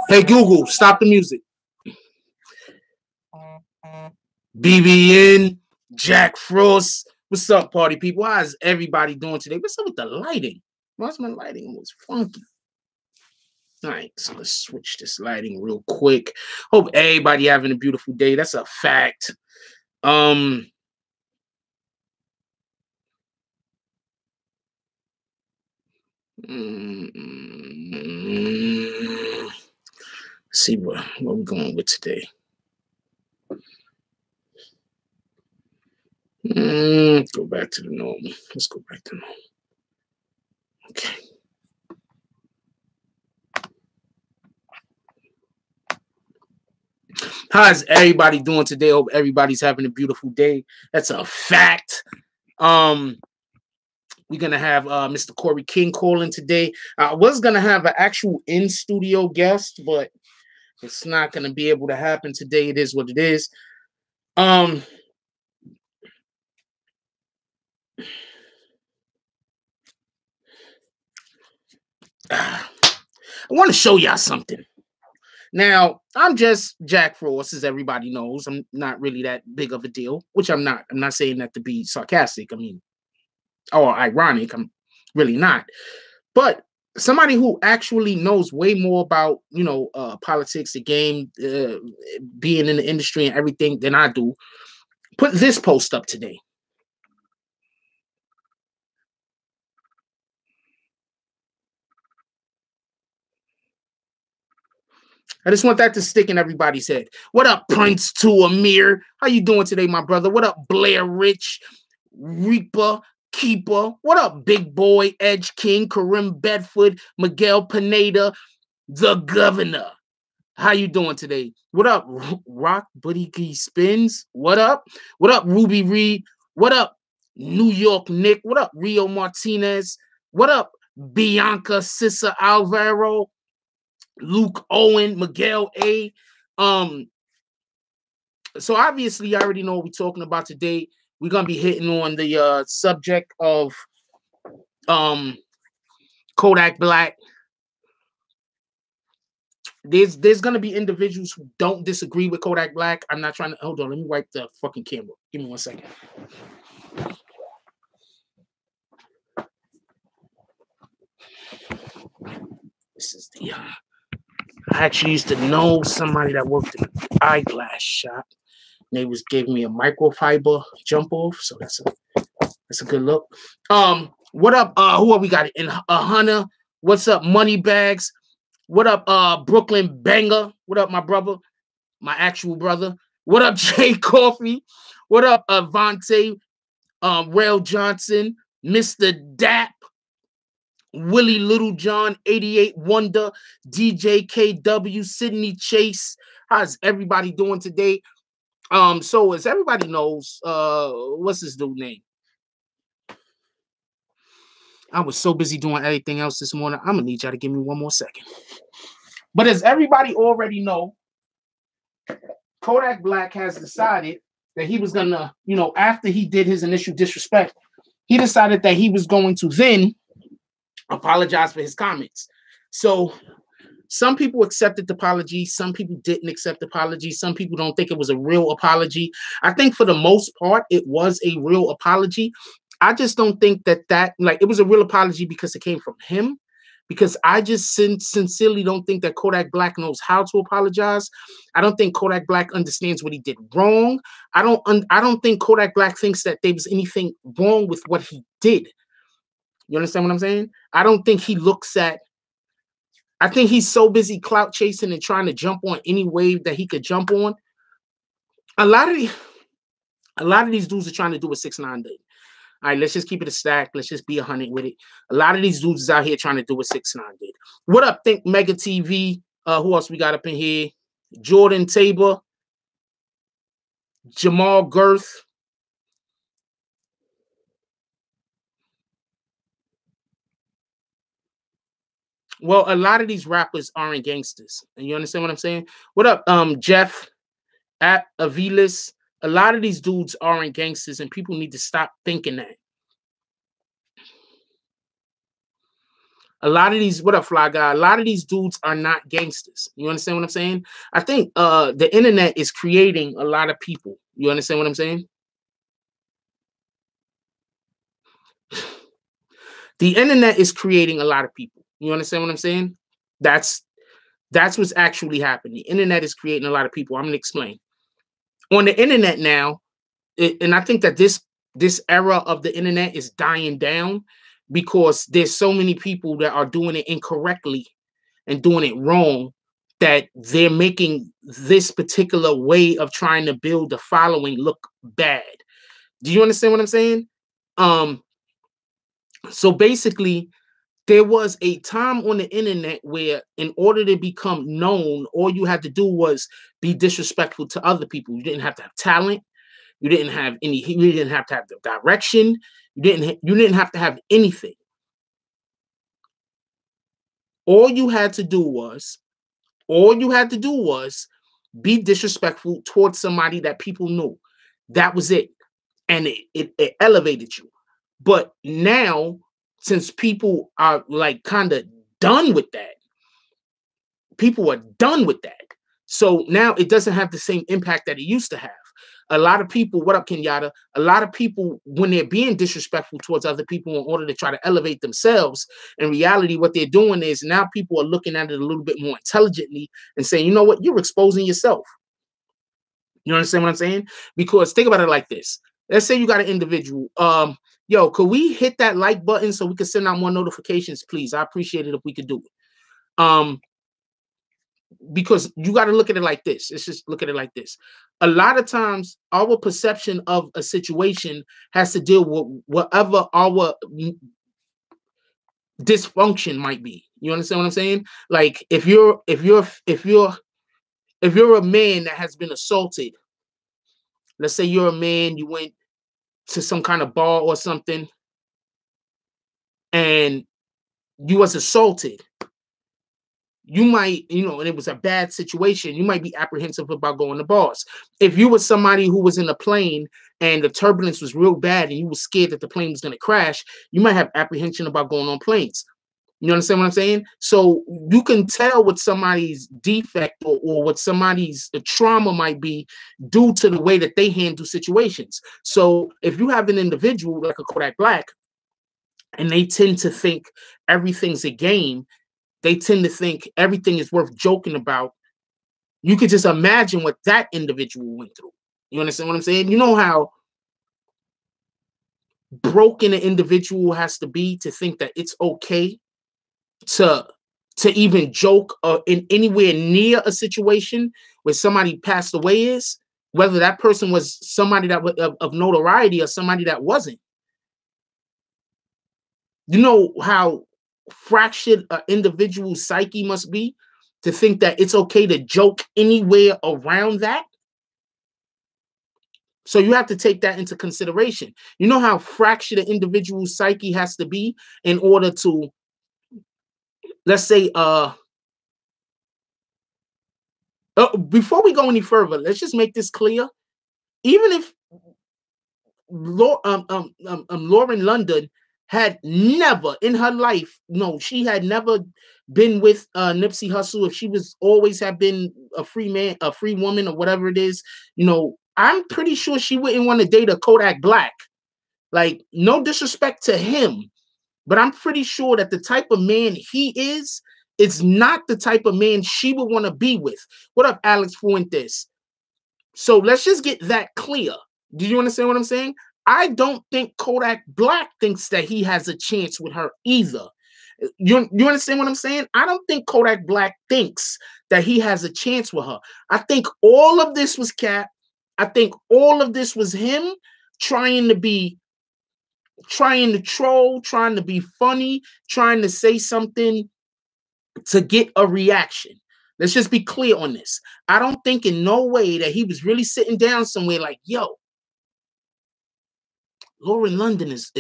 Hey, Google, stop the music. BBN, Jack Frost. What's up, party people? How's everybody doing today? What's up with the lighting? Why's my lighting was funky? All right, so let's switch this lighting real quick. Hope everybody having a beautiful day. That's a fact. Let's see what we're going with today. Go back to the normal. Let's go back to normal. Okay. How's everybody doing today? Hope everybody's having a beautiful day. That's a fact. We're gonna have Mr. Corey King calling today. I was gonna have an actual in-studio guest, but it's not gonna be able to happen today. It is what it is. I want to show y'all something. Now, I'm just Jack Frost, as everybody knows. I'm not really that big of a deal, which I'm not. I'm not saying that to be sarcastic. I mean, or ironic. I'm really not. But somebody who actually knows way more about, politics, the game, being in the industry and everything than I do, put this post up today. I just want that to stick in everybody's head. What up, Prince to Amir? How you doing today, my brother? What up, Blair Rich, Reaper, Keeper? What up, Big Boy, Edge King, Karim Bedford, Miguel Pineda, the Governor? How you doing today? What up, Rock Buddy Key Spins? What up? What up, Ruby Reed? What up, New York Nick? What up, Rio Martinez? What up, Bianca Sissa Alvaro? Luke Owen, Miguel A. So obviously, I already know what we're talking about today. We're gonna be hitting on the subject of Kodak Black. There's gonna be individuals who don't disagree with Kodak Black. I'm not trying to hold on. Let me wipe the fucking camera. Give me 1 second. This is the. I actually used to know somebody that worked in an eyeglass shop. They was giving me a microfiber jump off, so that's a good look. What up? Who are we got in Hunter? What's up, Moneybags? What up, Brooklyn Banger? What up, my brother? My actual brother. What up, Jay Coffee? What up, Avante? Rail Johnson, Mr. Dap. Willie Littlejohn, 88 Wonder, DJ KW, Sydney Chase. How's everybody doing today? So as everybody knows, what's this dude's name? I was so busy doing everything else this morning. I'm gonna need y'all to give me 1 more second. But as everybody already know, Kodak Black has decided that he was gonna, after he did his initial disrespect, he decided that he was going to then apologize for his comments. So some people accepted the apology. Some people didn't accept the apology. Some people don't think it was a real apology. I think for the most part, it was a real apology. I just don't think that it was a real apology because it came from him. Because I just sincerely don't think that Kodak Black knows how to apologize. I don't think Kodak Black understands what he did wrong. I don't think Kodak Black thinks that there was anything wrong with what he did. You understand what I'm saying? I don't think he looks at. I think he's so busy clout chasing and trying to jump on any wave that he could jump on. A lot of these dudes are trying to do what 6ix9ine did. All right, let's just keep it a stack. Let's just be 100 with it. A lot of these dudes is out here trying to do what 6ix9ine did. What up, Think Mega TV? Who else we got up in here? Jordan Tabor, Jamal Girth. Well, a lot of these rappers aren't gangsters. And you understand what I'm saying? What up, Jeff at Avilis? A lot of these dudes aren't gangsters, and people need to stop thinking that. A lot of these, what up, Fly Guy? A lot of these dudes are not gangsters. You understand what I'm saying? I think the internet is creating a lot of people. You understand what I'm saying? The internet is creating a lot of people. You understand what I'm saying? That's what's actually happening. The internet is creating a lot of people. I'm gonna explain. On the internet now, and I think that this era of the internet is dying down because there's so many people that are doing it incorrectly and doing it wrong that they're making this particular way of trying to build the following look bad. Do you understand what I'm saying? So basically, there was a time on the internet where in order to become known, all you had to do was be disrespectful to other people. You didn't have to have talent. You didn't have you didn't have to have the direction. You didn't have to have anything. All you had to do was be disrespectful towards somebody that people knew. That was it. And it elevated you. But now, since people are like kind of done with that, people are done with that. So now it doesn't have the same impact that it used to have. A lot of people, what up, Kenyatta? A lot of people, when they're being disrespectful towards other people in order to try to elevate themselves, in reality, what they're doing is now people are looking at it a little bit more intelligently and saying, you know what, you're exposing yourself. You understand what I'm saying? Because think about it like this. Let's say you got an individual. Yo, could we hit that like button so we can send out more notifications, please? I appreciate it if we could do it. Because you got to look at it like this. Let's just look at it like this. A lot of times, our perception of a situation has to deal with whatever our dysfunction might be. You understand what I'm saying? Like if you're a man that has been assaulted, let's say you're a man, you went to some kind of bar or something, and you was assaulted. You might, and it was a bad situation, you might be apprehensive about going to bars. If you were somebody who was in a plane and the turbulence was real bad and you were scared that the plane was going to crash, you might have apprehension about going on planes. You understand what I'm saying? So you can tell what somebody's defect or what somebody's trauma might be due to the way that they handle situations. So if you have an individual like a Kodak Black and they tend to think everything's a game, they tend to think everything is worth joking about, you could just imagine what that individual went through. You understand what I'm saying? You know how broken an individual has to be to think that it's okay to even joke in anywhere near a situation where somebody passed away is, whether that person was somebody that was of notoriety or somebody that wasn't. You know how fractured an individual's psyche must be to think that it's okay to joke anywhere around that. So you have to take that into consideration. You know how fractured an individual's psyche has to be in order to, let's say, before we go any further, let's just make this clear. Even if Lauren London had never in her life, no, she had never been with Nipsey Hussle, if she was always have been a free man, a free woman, or whatever it is, I'm pretty sure she wouldn't want to date a Kodak Black. Like, no disrespect to him, but I'm pretty sure that the type of man he is not the type of man she would want to be with. What up, Alex Fuentes? So let's just get that clear. Do you understand what I'm saying? I don't think Kodak Black thinks that he has a chance with her either. You understand what I'm saying? I don't think Kodak Black thinks that he has a chance with her. I think all of this was cap. I think all of this was him trying to troll, trying to be funny, trying to say something to get a reaction. Let's just be clear on this. I don't think in no way that he was really sitting down somewhere like, yo, Lauren London is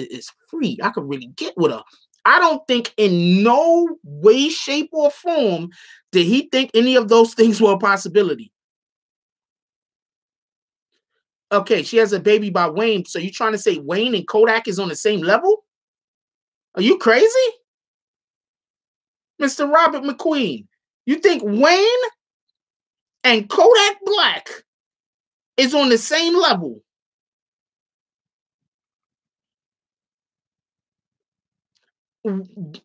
free. I could really get with her. I don't think in no way, shape, or form did he think any of those things were a possibility. Okay, she has a baby by Wayne. So you trying to say Wayne and Kodak is on the same level? Are you crazy? Mr. Robert McQueen, you think Wayne and Kodak Black is on the same level?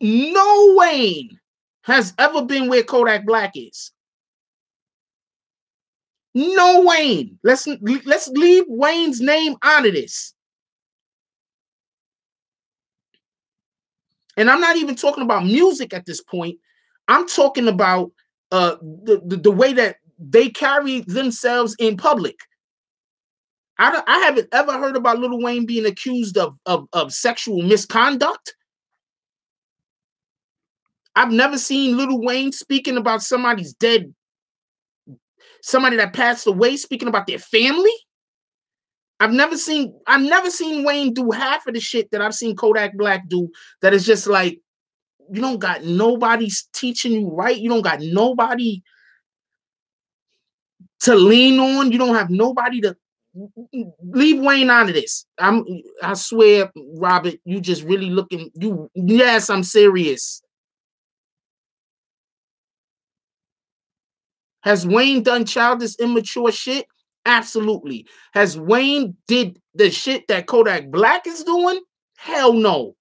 No Wayne has ever been where Kodak Black is. No Wayne. Let's leave Wayne's name out of this. And I'm not even talking about music at this point. I'm talking about the way that they carry themselves in public. I haven't ever heard about Lil Wayne being accused of sexual misconduct. I've never seen Lil Wayne speaking about somebody's dead, somebody that passed away, speaking about their family. I've never seen Wayne do half of the shit that I've seen Kodak Black do. That is just like, you don't got nobody teaching you right. You don't got nobody to lean on. You don't have nobody to leave Wayne out of this. I swear, Robert, you just really looking. Yes, I'm serious. Has Wayne done childish, immature shit? Absolutely. Has Wayne did the shit that Kodak Black is doing? Hell no.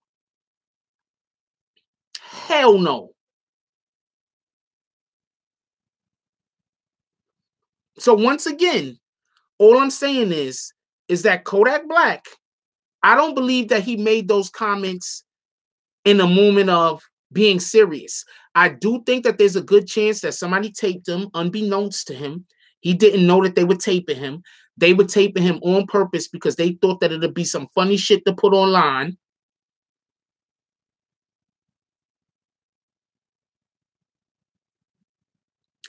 Hell no. So once again, all I'm saying is that Kodak Black, I don't believe that he made those comments in a moment of being serious. I do think that there's a good chance that somebody taped him unbeknownst to him. He didn't know that they were taping him. They were taping him on purpose because they thought that it'd be some funny shit to put online.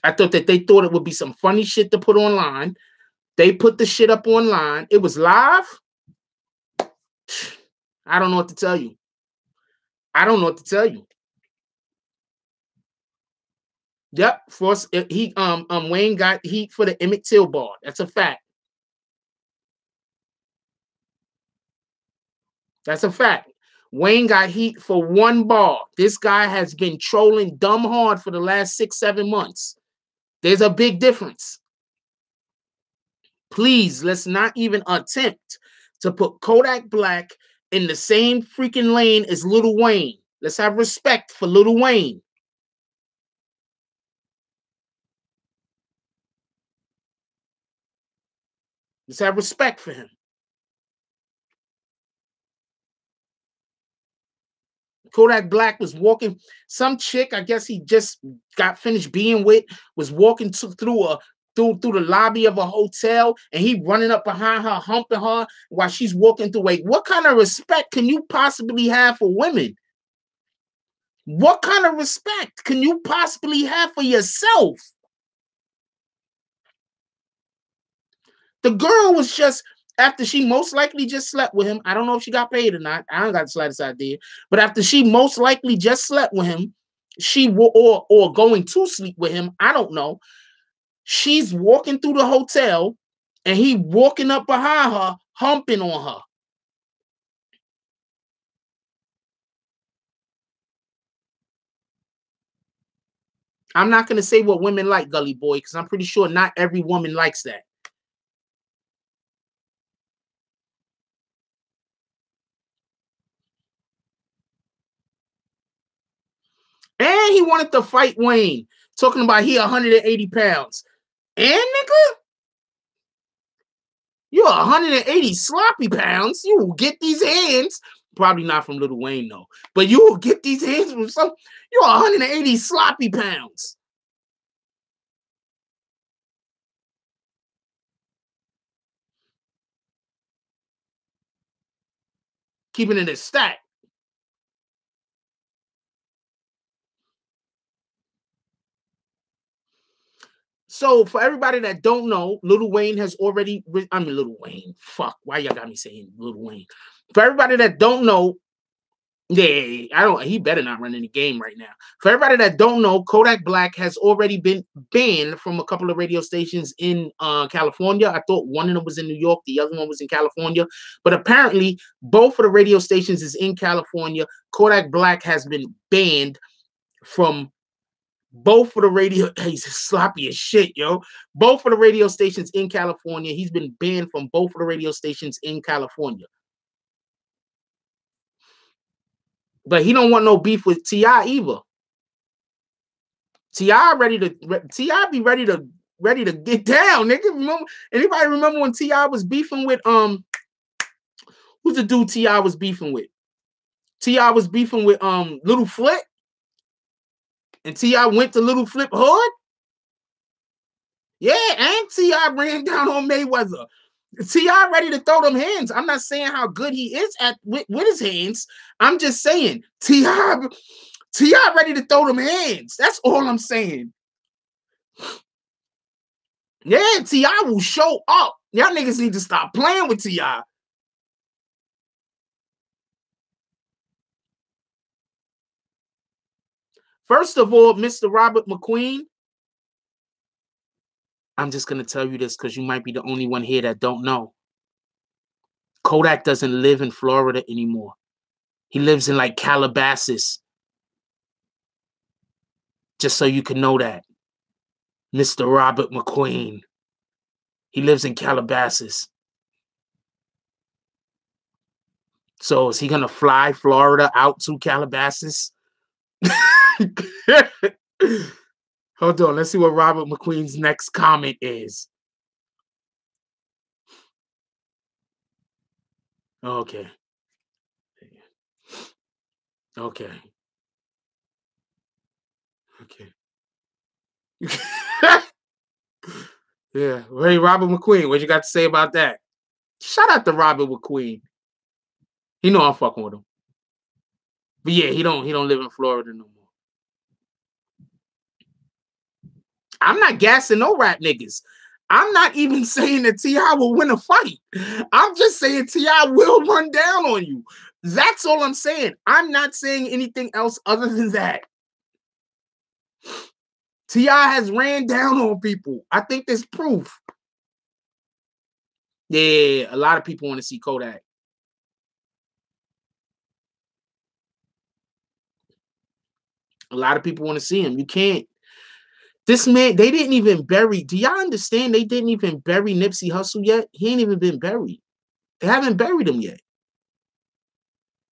I thought that they thought it would be some funny shit to put online. They put the shit up online. It was live. I don't know what to tell you. I don't know what to tell you. Yep, Wayne got heat for the Emmett Till bar. That's a fact. That's a fact. Wayne got heat for one bar. This guy has been trolling dumb hard for the last 6-7 months. There's a big difference. Please, let's not even attempt to put Kodak Black in the same freaking lane as Lil Wayne. Let's have respect for Lil Wayne. Let's have respect for him. Kodak Black was walking, some chick, I guess he just got finished being with, was walking through the lobby of a hotel, and he running up behind her, humping her while she's walking through. Wait, what kind of respect can you possibly have for women? What kind of respect can you possibly have for yourself? The girl was just, after she most likely just slept with him, I don't know if she got paid or not. I don't got the slightest idea. But after she most likely just slept with him, or going to sleep with him, I don't know. She's walking through the hotel, and he walking up behind her, humping on her. I'm not going to say what women like, Gully Boy, because I'm pretty sure not every woman likes that. And he wanted to fight Wayne, talking about he 180 pounds. And nigga, you're 180 sloppy pounds. You will get these hands. Probably not from Lil Wayne, though. But you will get these hands from some. You're 180 sloppy pounds. Keeping it a stack. So for everybody that don't know, Lil Wayne has already, Lil Wayne, fuck, why y'all got me saying Lil Wayne? For everybody that don't know, he better not run any game right now. For everybody that don't know, Kodak Black has already been banned from a couple of radio stations in California. I thought one of them was in New York, the other one was in California. But apparently, both of the radio stations is in California. Kodak Black has been banned from both of the radio. He's sloppy as shit, yo. Both of the radio stations in California. He's been banned from both of the radio stations in California. But he don't want no beef with T.I. either. T.I. be ready to get down, nigga. Anybody remember when T.I. was beefing with who's the dude T.I. was beefing with? T.I. was beefing with Little Flip. And T.I. went to Little Flip Hood. Yeah, and T.I. ran down on Mayweather. T.I. ready to throw them hands. I'm not saying how good he is with his hands. I'm just saying T.I. ready to throw them hands. That's all I'm saying. Yeah, T.I. will show up. Y'all niggas need to stop playing with T.I. First of all, Mr. Robert McQueen, I'm just going to tell you this because you might be the only one here that don't know. Kodak doesn't live in Florida anymore. He lives in like Calabasas. Just so you can know that. Mr. Robert McQueen. He lives in Calabasas. So is he going to fly Florida out to Calabasas? Hold on. Let's see what Robert McQueen's next comment is. Okay. Okay. Okay. Yeah. Hey, Robert McQueen, what you got to say about that? Shout out to Robert McQueen. He know I'm fucking with him. But yeah, he don't live in Florida no more. I'm not gassing no rap niggas. I'm not even saying that T.I. will win a fight. I'm just saying T.I. will run down on you. That's all I'm saying. I'm not saying anything else other than that. T.I. has ran down on people. I think there's proof. Yeah, a lot of people want to see Kodak. A lot of people want to see him. You can't. This man, they didn't even bury. Do y'all understand? They didn't even bury Nipsey Hussle yet. He ain't even been buried. They haven't buried him yet.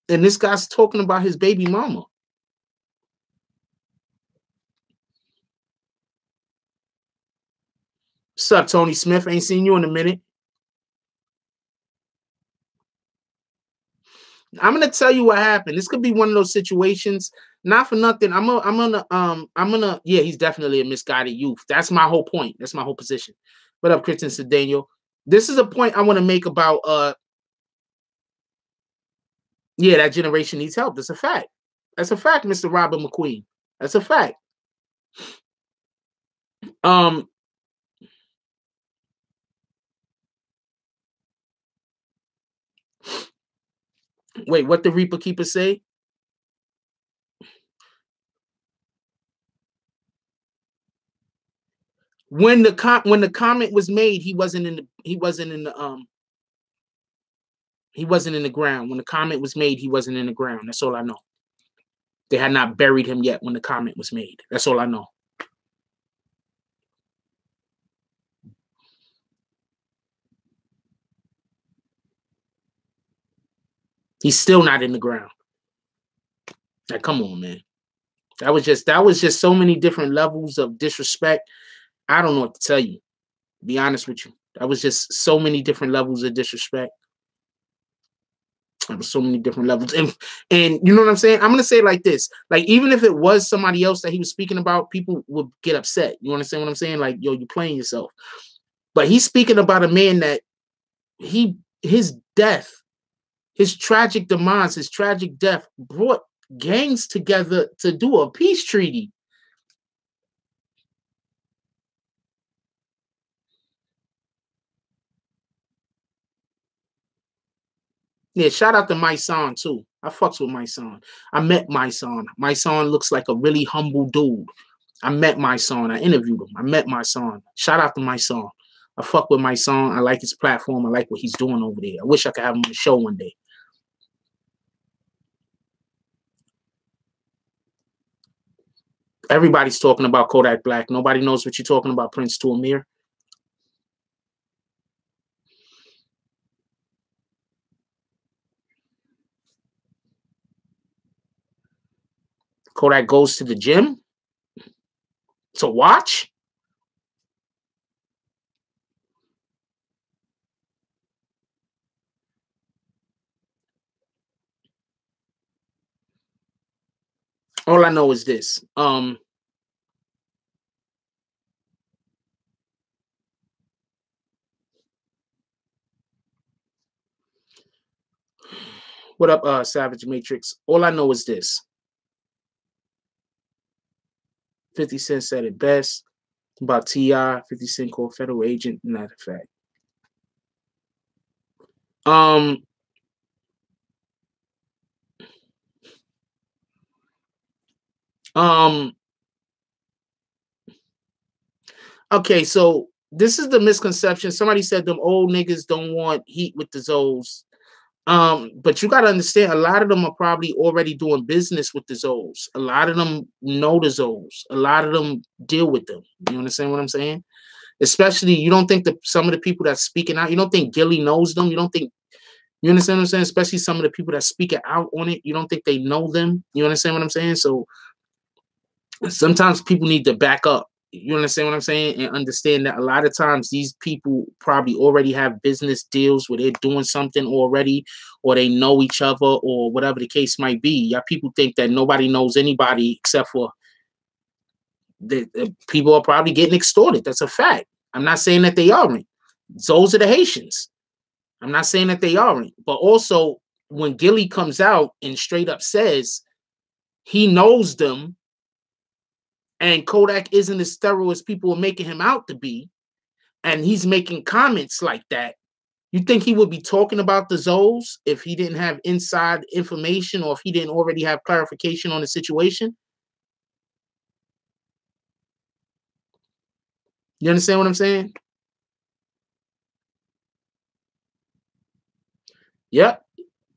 And this guy's talking about his baby mama. What's up, Tony Smith? Ain't seen you in a minute. I'm gonna tell you what happened. This could be one of those situations. Not for nothing. Yeah, he's definitely a misguided youth. That's my whole point. That's my whole position. What up, Kristen Cedeno? This is a point I want to make about yeah, that generation needs help. That's a fact. That's a fact, Mr. Robert McQueen. That's a fact. Wait, what the Reaper Keeper say? When the comment was made, he wasn't in the ground. When the comment was made, he wasn't in the ground. That's all I know. They had not buried him yet when the comment was made. That's all I know. He's still not in the ground. Like, come on, man. That was just so many different levels of disrespect. I don't know what to tell you. To be honest with you. That was just so many different levels of disrespect. There was so many different levels. And you know what I'm saying? I'm gonna say it like this. Like, even if it was somebody else that he was speaking about, people would get upset. You understand what I'm saying? Like, yo, you're playing yourself. But he's speaking about a man that his death, his tragic demise, his tragic death brought gangs together to do a peace treaty. Yeah, shout out to my son too. I fucks with my son. I met my son. My son looks like a really humble dude. I met my son. I interviewed him. I met my son. Shout out to my son. I fuck with my son. I like his platform. I like what he's doing over there. I wish I could have him on the show one day. Everybody's talking about Kodak Black. Nobody knows what you're talking about, Prince to Amir. Kodak goes to the gym to watch. All I know is this. What up, Savage Matrix? All I know is this. 50 Cent said it best about T.I. 50 Cent called federal agent, not a fact. Okay, so this is the misconception. Somebody said them old niggas don't want heat with the Zoes. But you got to understand, a lot of them are probably already doing business with the Zoes. A lot of them know the Zoes. A lot of them deal with them. You understand what I'm saying? Especially, you don't think that some of the people that's speaking out, you don't think Gilly knows them. You don't think, you understand what I'm saying? Especially some of the people that's speaking out on it, you don't think they know them. You understand what I'm saying? So sometimes people need to back up. You understand what I'm saying? And understand that a lot of times these people probably already have business deals where they're doing something already, or they know each other, or whatever the case might be. Y'all people think that nobody knows anybody except for the people are probably getting extorted. That's a fact. I'm not saying that they aren't. Those are the Haitians. I'm not saying that they aren't. But also, when Gilly comes out and straight up says he knows them, and Kodak isn't as thorough as people are making him out to be, and he's making comments like that, you think he would be talking about the Zoes if he didn't have inside information, or if he didn't already have clarification on the situation? You understand what I'm saying? Yep.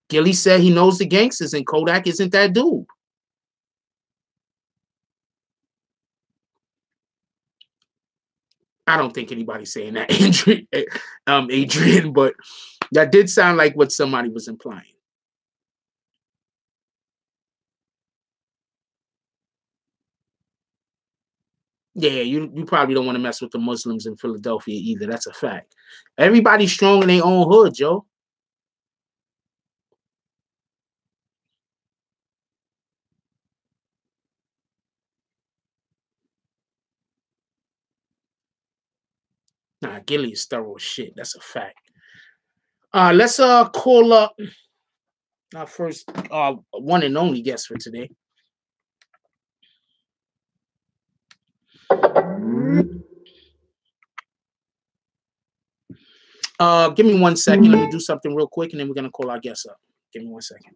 Gilly said he knows the gangsters, and Kodak isn't that dude. I don't think anybody's saying that, Adrian, but that did sound like what somebody was implying. Yeah, you probably don't want to mess with the Muslims in Philadelphia either. That's a fact. Everybody's strong in their own hood, Joe. Nah, Gilly is thorough as shit. That's a fact. Let's call up our first one and only guest for today. Give me 1 second. Let me do something real quick, and then we're gonna call our guest up. Give me 1 second.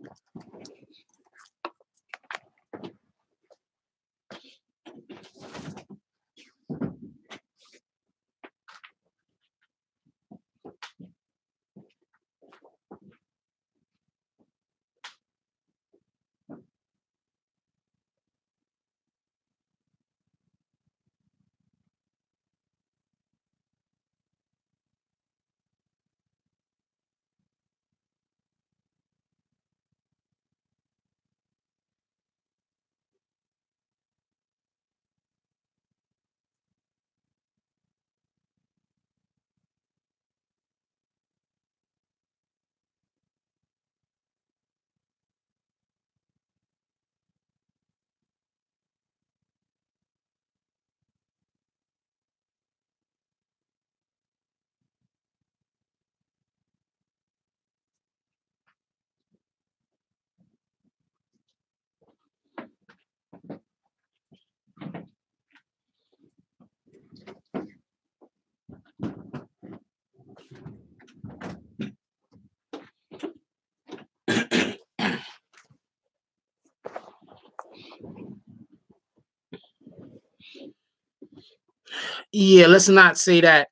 Yeah, let's not say that.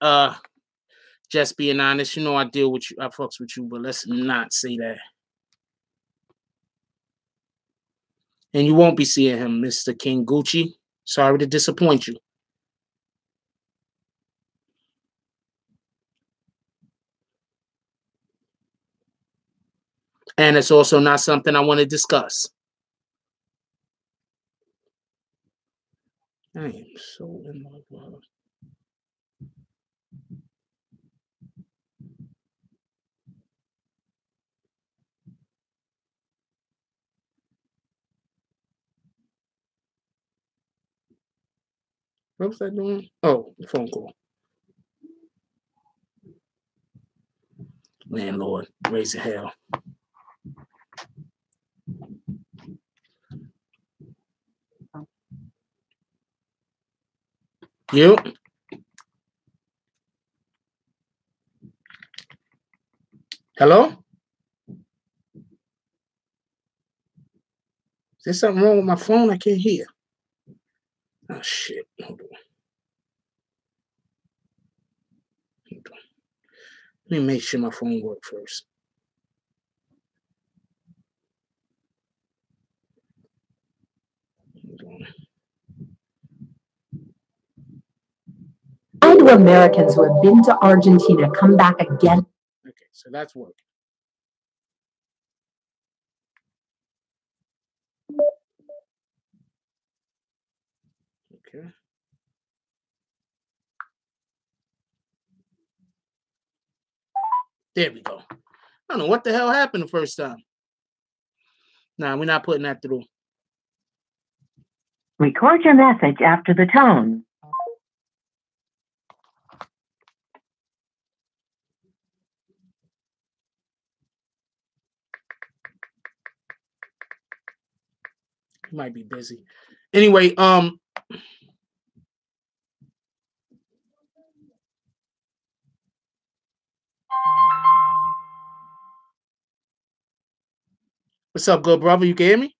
Just being honest, you know I deal with you, I fucks with you, but let's not say that. And you won't be seeing him, Mr. King Gucci. Sorry to disappoint you. And it's also not something I want to discuss. I am so in love with her. What was I doing? Oh, phone call. Landlord, raise the hell. You? Hello? Is there something wrong with my phone? I can't hear. Oh, shit. Hold on. Let me make sure my phone works first. Why do Americans who have been to Argentina come back again? Okay, so that's working. Okay. There we go. I don't know what the hell happened the first time. Nah, we're not putting that through. Record your message after the tone. He might be busy. Anyway, what's up, good brother? You can hear me?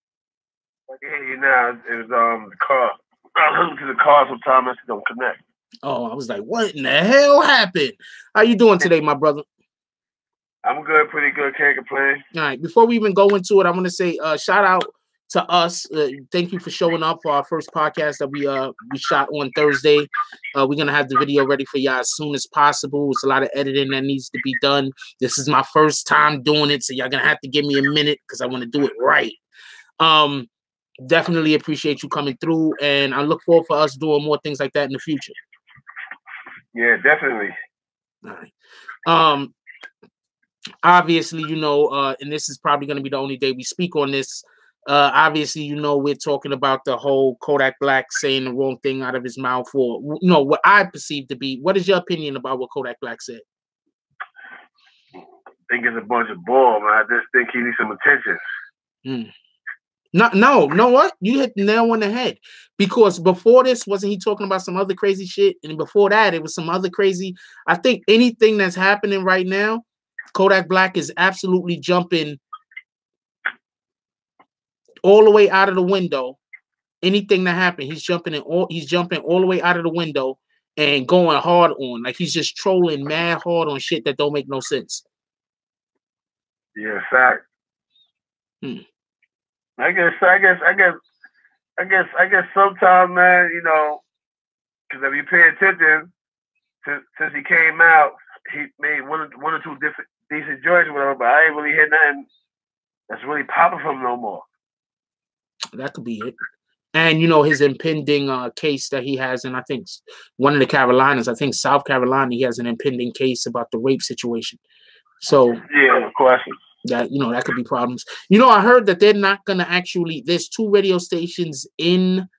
I can hear you now. It was the car. I listen to the car sometimes it don't connect. Oh, I was like, what in the hell happened? How you doing today, my brother? I'm good, pretty good. Can't complain. All right. Before we even go into it, I want to say shout out to us. Thank you for showing up for our first podcast that we shot on Thursday. We're gonna have the video ready for y'all as soon as possible. It's a lot of editing that needs to be done. This is my first time doing it, so y'all gonna have to give me a minute because I want to do it right. Definitely appreciate you coming through, and I look forward for us doing more things like that in the future. Yeah, definitely. All right. Obviously, you know, and this is probably going to be the only day we speak on this. Obviously, you know, we're talking about the whole Kodak Black saying the wrong thing out of his mouth, or you know, what I perceive to be. What is your opinion about what Kodak Black said? I think it's a bunch of bull, man. I just think he needs some attention. No, what? You hit the nail on the head. Because before this, wasn't he talking about some other crazy shit? And before that, it was some other crazy. I think anything that's happening right now, Kodak Black is absolutely jumping all the way out of the window. Anything that happened, he's jumping all the way out of the window and going hard on. Like he's just trolling mad hard on shit that don't make no sense. Yeah, fact. I guess sometimes, man, you know, because if you pay attention, since he came out, he made one or two decent joints with him, but I ain't really heard nothing that's really popping from him no more. That could be it. And, you know, his impending case that he has in, I think, one of the Carolinas, I think South Carolina, he has an impending case about the rape situation. So, yeah, of course. That, you know, that could be problems. You know, I heard that they're not going to actually, there's 2 radio stations in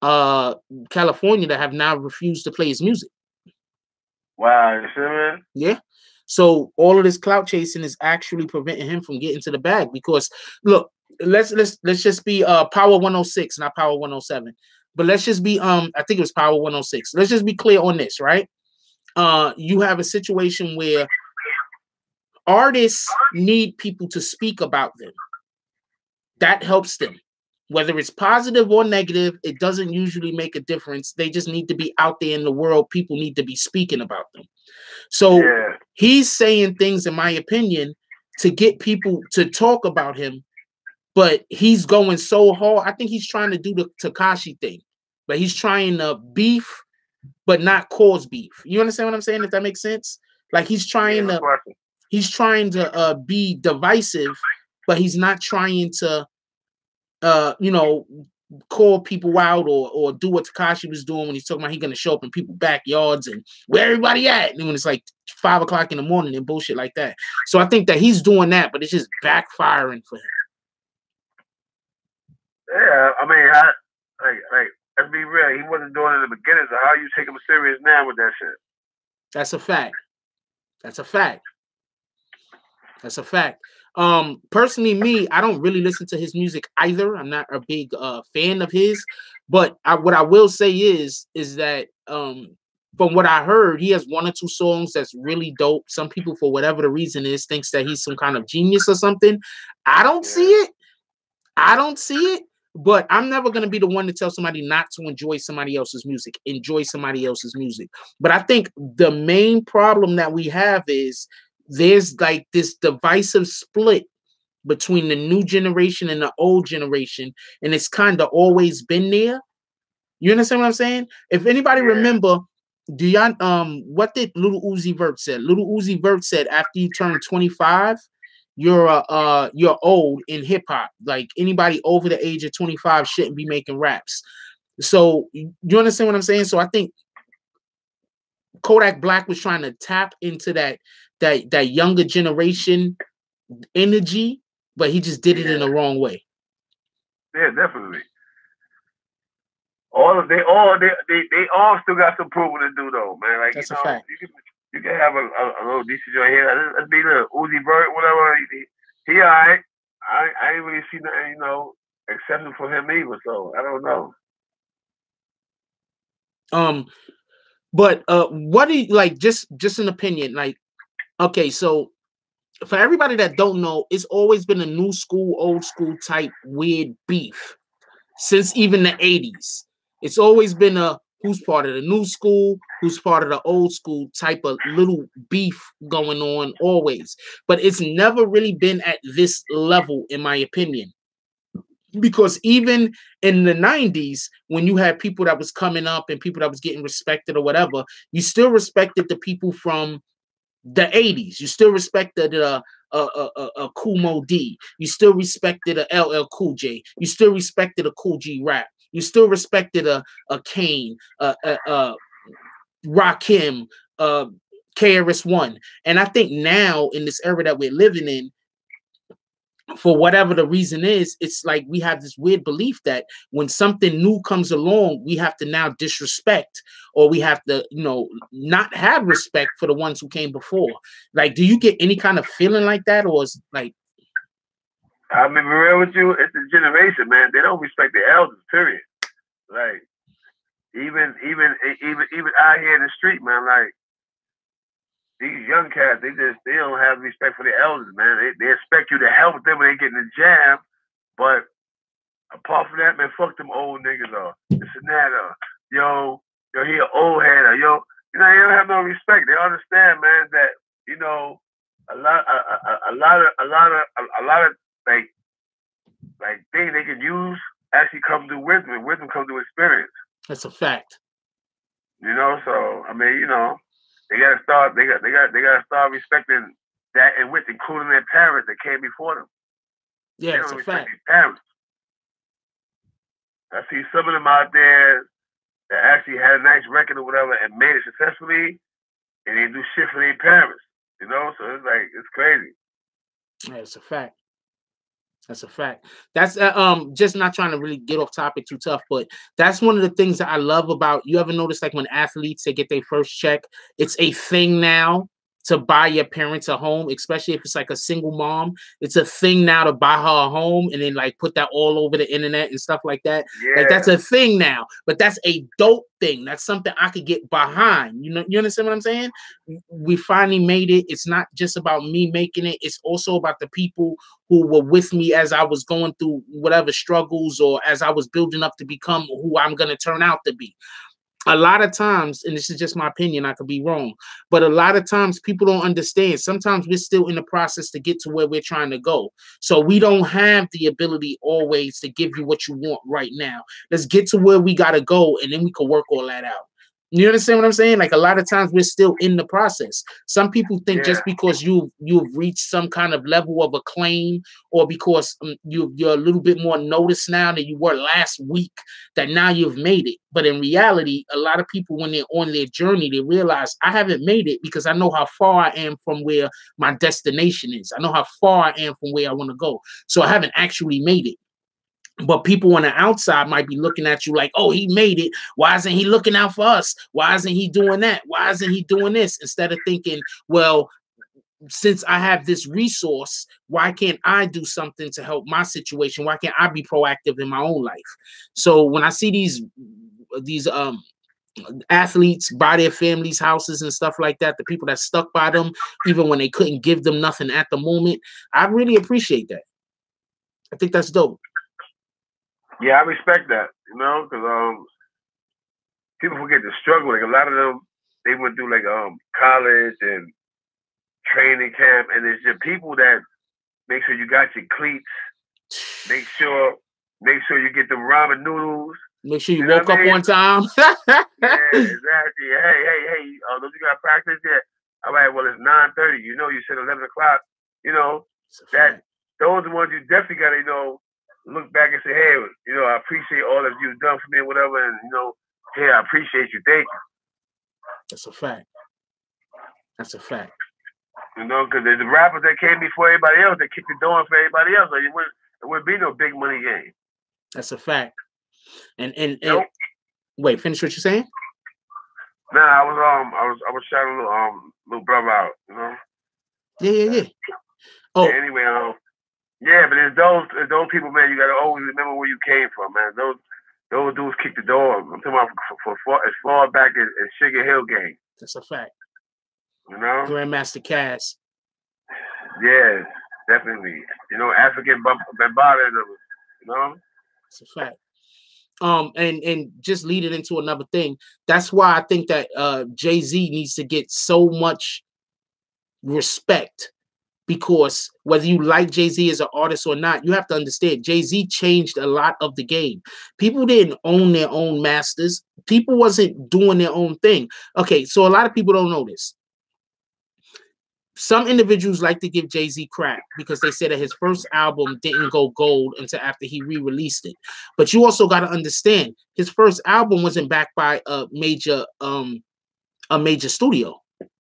California that have now refused to play his music. Wow, you see, man? Yeah. So all of this clout chasing is actually preventing him from getting to the bag because, look, let's just be Power 106, not Power 107. But let's just be I think it was Power 106. Let's just be clear on this, right? You have a situation where artists need people to speak about them. That helps them. Whether it's positive or negative, it doesn't usually make a difference. They just need to be out there in the world. People need to be speaking about them. So he's saying things, in my opinion, to get people to talk about him, but he's going so hard. I think he's trying to do the Tekashi thing. but he's trying to beef, but not cause beef. You understand what I'm saying? If that makes sense, like he's trying to be divisive, but he's not trying to you know, call people out or do what Tekashi was doing when he's talking about he's gonna show up in people's backyards and where everybody at, and when it's like 5 o'clock in the morning and bullshit like that. So I think that he's doing that, but it's just backfiring for him. Yeah, I mean, like let's be real, he wasn't doing it in the beginning, so how you take him serious now with that shit? That's a fact. That's a fact. That's a fact. Personally, me, I don't really listen to his music either. I'm not a big fan of his, but what I will say is that from what I heard, he has 1 or 2 songs that's really dope. Some people, for whatever the reason is, thinks that he's some kind of genius or something. I don't see it. I don't see it. But I'm never going to be the one to tell somebody not to enjoy somebody else's music. Enjoy somebody else's music. But I think the main problem that we have is there's like this divisive split between the new generation and the old generation, and it's kind of always been there. You understand what I'm saying? If anybody remember, do y'all what did Lil Uzi Vert said? Lil Uzi Vert said after you turn 25, you're old in hip hop. Like anybody over the age of 25 shouldn't be making raps. So you understand what I'm saying? So I think Kodak Black was trying to tap into that younger generation energy, but he just did it in the wrong way. Yeah, definitely. They all still got some proving to do though, man. Like that's a fact. You can have a little decent joint here. Let's be the Uzi Vert, whatever. He all right. I ain't really see nothing, exception for him either. So I don't know. But what do you like? Just an opinion. Like, okay, so for everybody that don't know, it's always been a new school, old school type weird beef since even the 80s. It's always been a who's part of the new school, who's part of the old school type of little beef going on always. But it's never really been at this level, in my opinion. Because even in the 90s, when you had people that was coming up and people that was getting respected or whatever, you still respected the people from the 80s. You still respected a Kool Moe Dee. You still respected a LL Cool J. You still respected a Cool G Rap. You still respected a Kane, Rakim, KRS-One. And I think now in this era that we're living in, for whatever the reason is, it's like we have this weird belief that when something new comes along, we have to now disrespect, or we have to, not have respect for the ones who came before. Like, do you get any kind of feeling like that, or is like? I mean, be real with you, it's a generation, man. They don't respect the elders, period. Like, even out here in the street, man. Like, these young cats, they don't have respect for the elders, man. They expect you to help them when they get in the jam, but apart from that, man, fuck them old niggas off. This and that, yo, he an old head, they don't have no respect. They understand, man, that a lot of like things they can use actually come through wisdom, and wisdom comes through experience. That's a fact. So I mean, they gotta start. They gotta start respecting that, in which, including their parents that came before them. Yeah, it's a fact. Parents. I see some of them out there that actually had a nice record or whatever and made it successfully, and they do shit for their parents. So it's like it's crazy. Yeah, it's a fact. That's a fact. That's just not trying to really get off topic too tough, but that's one of the things that I love about. You ever notice, like, when athletes, they get their first check, it's a thing now to buy your parents a home, especially if it's like a single mom. It's a thing now to buy her a home and then like put that all over the internet and stuff like that. Yeah. Like, that's a thing now, but that's a dope thing. That's something I could get behind. You understand what I'm saying? We finally made it. It's not just about me making it. It's also about the people who were with me as I was going through whatever struggles, or as I was building up to become who I'm going to turn out to be. a lot of times, and this is just my opinion, I could be wrong, but a lot of times people don't understand. Sometimes we're still in the process to get to where we're trying to go. So we don't have the ability always to give you what you want right now. Let's get to where we got to go, and then we can work all that out. You understand what I'm saying? Like a lot of times we're still in the process. Some people think just because you've reached some kind of level of acclaim, or because you're a little bit more noticed now than you were last week, that now you've made it. But in reality, a lot of people, when they're on their journey, they realize I haven't made it because I know how far I am from where my destination is. I know how far I am from where I want to go. So I haven't actually made it. But people on the outside might be looking at you like, oh, he made it. Why isn't he looking out for us? Why isn't he doing that? Why isn't he doing this? Instead of thinking, well, since I have this resource, why can't I do something to help my situation? Why can't I be proactive in my own life? So when I see these athletes buy their families houses and stuff like that, the people that stuck by them, even when they couldn't give them nothing at the moment, I really appreciate that. I think that's dope. Yeah, I respect that, you know, because people forget the struggle. Like a lot of them, they went through like college and training camp, and it's just people that make sure you got your cleats, make sure you get them ramen noodles. Make sure you woke up on time. Yeah, exactly. Hey, don't you got practice yet? All right, well, it's 9:30. You know, you said 11 o'clock. You know, those are the ones you definitely got to, you know, look back and say, hey, you know, I appreciate all that you've done for me and whatever, and, you know, hey, I appreciate you. Thank you. That's a fact. That's a fact. You know, because there's the rappers that came before everybody else, that kicked the door for everybody else. So it wouldn't be no big money game. That's a fact. And nope. Wait, finish what you're saying? Nah, I was shouting little brother out, you know. Yeah. Oh, yeah, anyway, yeah, but it's those people, man. You gotta always remember where you came from, man. Those dudes kicked the door. I'm talking about for as far back as Sugar Hill gang. That's a fact. You know, Grandmaster Cass. Yeah, definitely. You know, African Bambaataa, you know. It's a fact. And just lead it into another thing. That's why I think that Jay-Z needs to get so much respect, because whether you like Jay-Z as an artist or not, you have to understand Jay-Z changed a lot of the game. People didn't own their own masters. People wasn't doing their own thing. Okay, so a lot of people don't know this. Some individuals like to give Jay-Z crap because they say that his first album didn't go gold until after he re-released it. But you also got to understand, his first album wasn't backed by a major studio.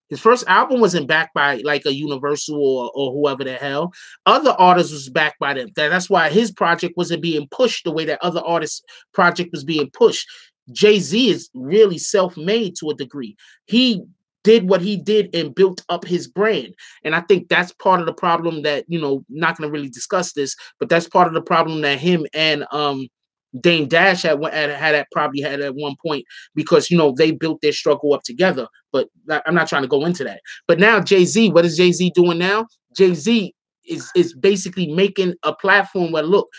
His first album wasn't backed by like a Universal or whoever the hell. Other artists was backed by them. That's why his project wasn't being pushed the way that other artists' project was being pushed. Jay-Z is really self-made to a degree. He did what he did and built up his brand. And I think that's part of the problem that, you know, not going to really discuss this, but that's part of the problem that him and Dame Dash probably had at one point, because, you know, they built their struggle up together. But I'm not trying to go into that. But now Jay-Z, what is Jay-Z doing now? Jay-Z is basically making a platform where, look,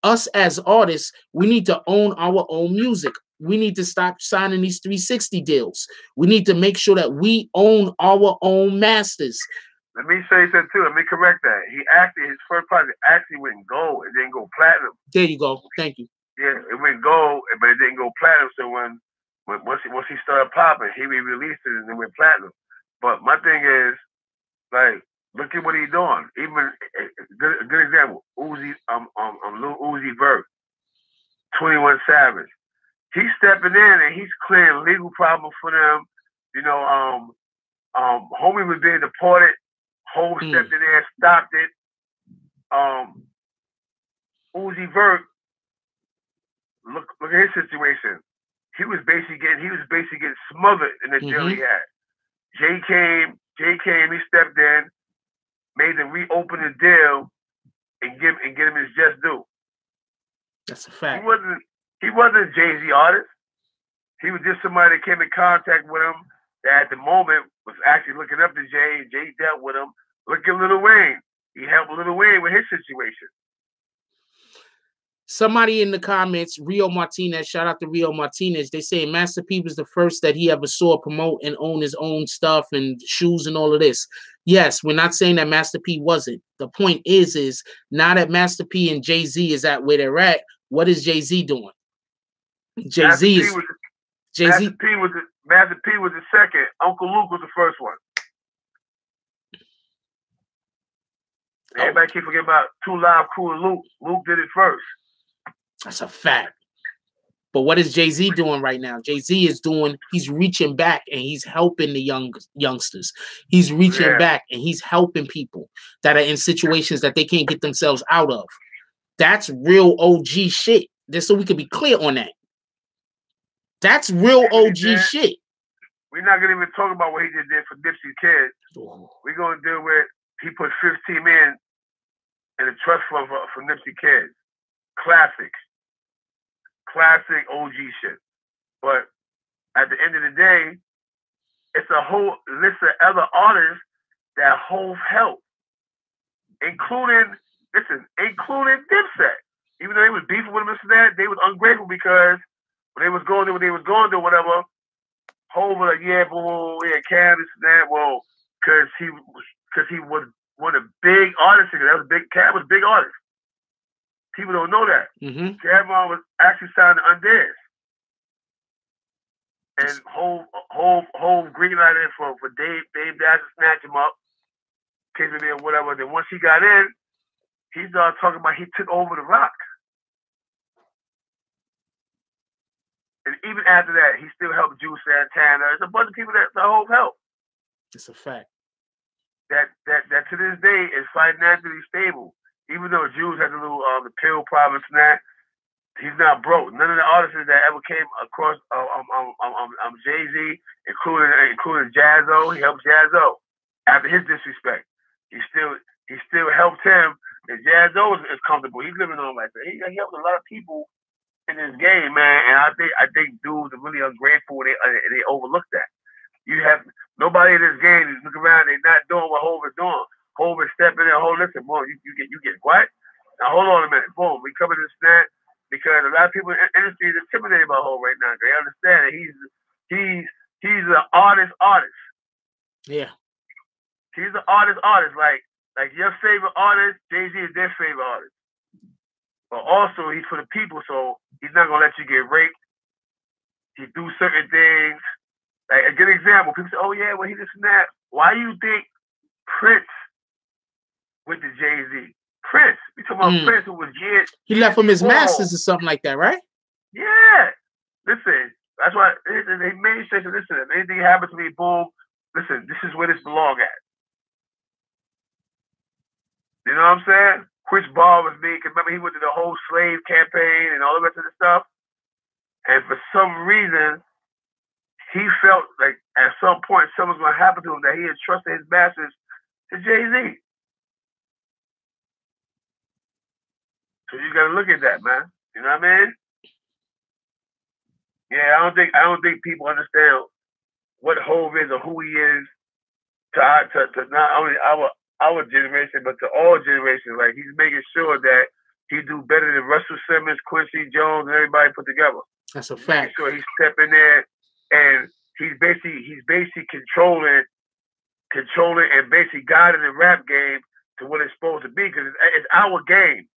us as artists, we need to own our own music. We need to stop signing these 360 deals. We need to make sure that we own our own masters. Let me say something too. Let me correct that. His first project actually went gold. It didn't go platinum. There you go. Thank you. Yeah, it went gold, but it didn't go platinum. So once he started popping, he re-released it and it went platinum. But my thing is, like, look at what he's doing. Even a good example, Lil Uzi Vert, 21 Savage. He's stepping in and he's clearing legal problems for them. You know, homie was being deported. Hov stepped in there, stopped it. Uzi Vert, look at his situation. He was basically getting smothered in the jail he had. Jay came, he stepped in, made them reopen the deal and get him his just due. That's a fact. He wasn't a Jay-Z artist. He was just somebody that came in contact with him that at the moment was actually looking up to Jay, and Jay dealt with him. Look at Lil Wayne. He helped Lil Wayne with his situation. Somebody in the comments, Rio Martinez, shout out to Rio Martinez. They say Master P was the first that he ever saw promote and own his own stuff and shoes and all of this. Yes, we're not saying that Master P wasn't. The point is now that Master P and Jay-Z is at where they're at, what is Jay-Z doing? Jay-Z is Jay-Z. Master P was the second. Uncle Luke was the first one. Everybody keep forgetting about Two Live Crew and Luke. Luke did it first. That's a fact. But what is Jay-Z doing right now? Jay-Z is he's reaching back and he's helping the youngsters. He's reaching back and he's helping people that are in situations that they can't get themselves out of. That's real OG shit. Just so we can be clear on that. That's real OG shit. We're not going to even talk about what he just did for Nipsey Kids. We're going to deal with, he put 15 men in a trust fund for Nipsey Kids. Classic OG shit. But at the end of the day, it's a whole list of other artists that Hov helped, including Dipset. Even though they was beefing with him and that, they was ungrateful because when they was going through what they was going through, whatever, Hov was like, yeah, boo, yeah, Cam, this and that. Well, because he was one of the big artists. Cam was a big artist. People don't know that. Cameron was actually signed to Undead. And Hov greenlighted it for Dave Dash to snatch him up, came in there or whatever. Then once he got in, he started talking about he took over the rock. And even after that, he still helped Juice Santana. There's a bunch of people that Hov helped. It's a fact. That to this day is financially stable. Even though Juice has a little the pill problems and that, he's not broke. None of the artists that ever came across Jay-Z, including Jazzo, he helped Jazzo after his disrespect. He still helped him, and Jazzo is comfortable. He's living on like that. He helped a lot of people in this game, man. And I think dudes are really ungrateful and they overlook that. You have nobody in this game is looking around. They're not doing what Hov is doing. Hov is stepping in. Listen, boom, you get what? Now hold on a minute. Boom, we cover this snap because a lot of people in the industry is intimidated by Hov right now. They understand that he's an artist. Yeah. He's an artist. Like your favorite artist, Jay-Z is their favorite artist. But also he's for the people, so he's not gonna let you get raped. He do certain things. Like a good example, people say, "Oh yeah, well he just snapped." Why do you think Prince with the Jay-Z? Prince, we talking about Prince who was years. He left from his masters or something like that, right? Yeah. Listen, that's why they made sure to listen. If anything happens to me, boom. Listen, this is where this belong at. You know what I'm saying? Chris Ball was me, because remember he went to the whole slave campaign and all the rest of the stuff. And for some reason, he felt like at some point something was going to happen to him that he had trusted his masters to Jay-Z. So you got to look at that, man. You know what I mean? Yeah, I don't think people understand what Hov is or who he is to not only our generation, but to all generations. Like he's making sure that he do better than Russell Simmons, Quincy Jones, and everybody put together. That's a fact. So he's stepping there and he's basically controlling and basically guiding the rap game to what it's supposed to be, because it's our game.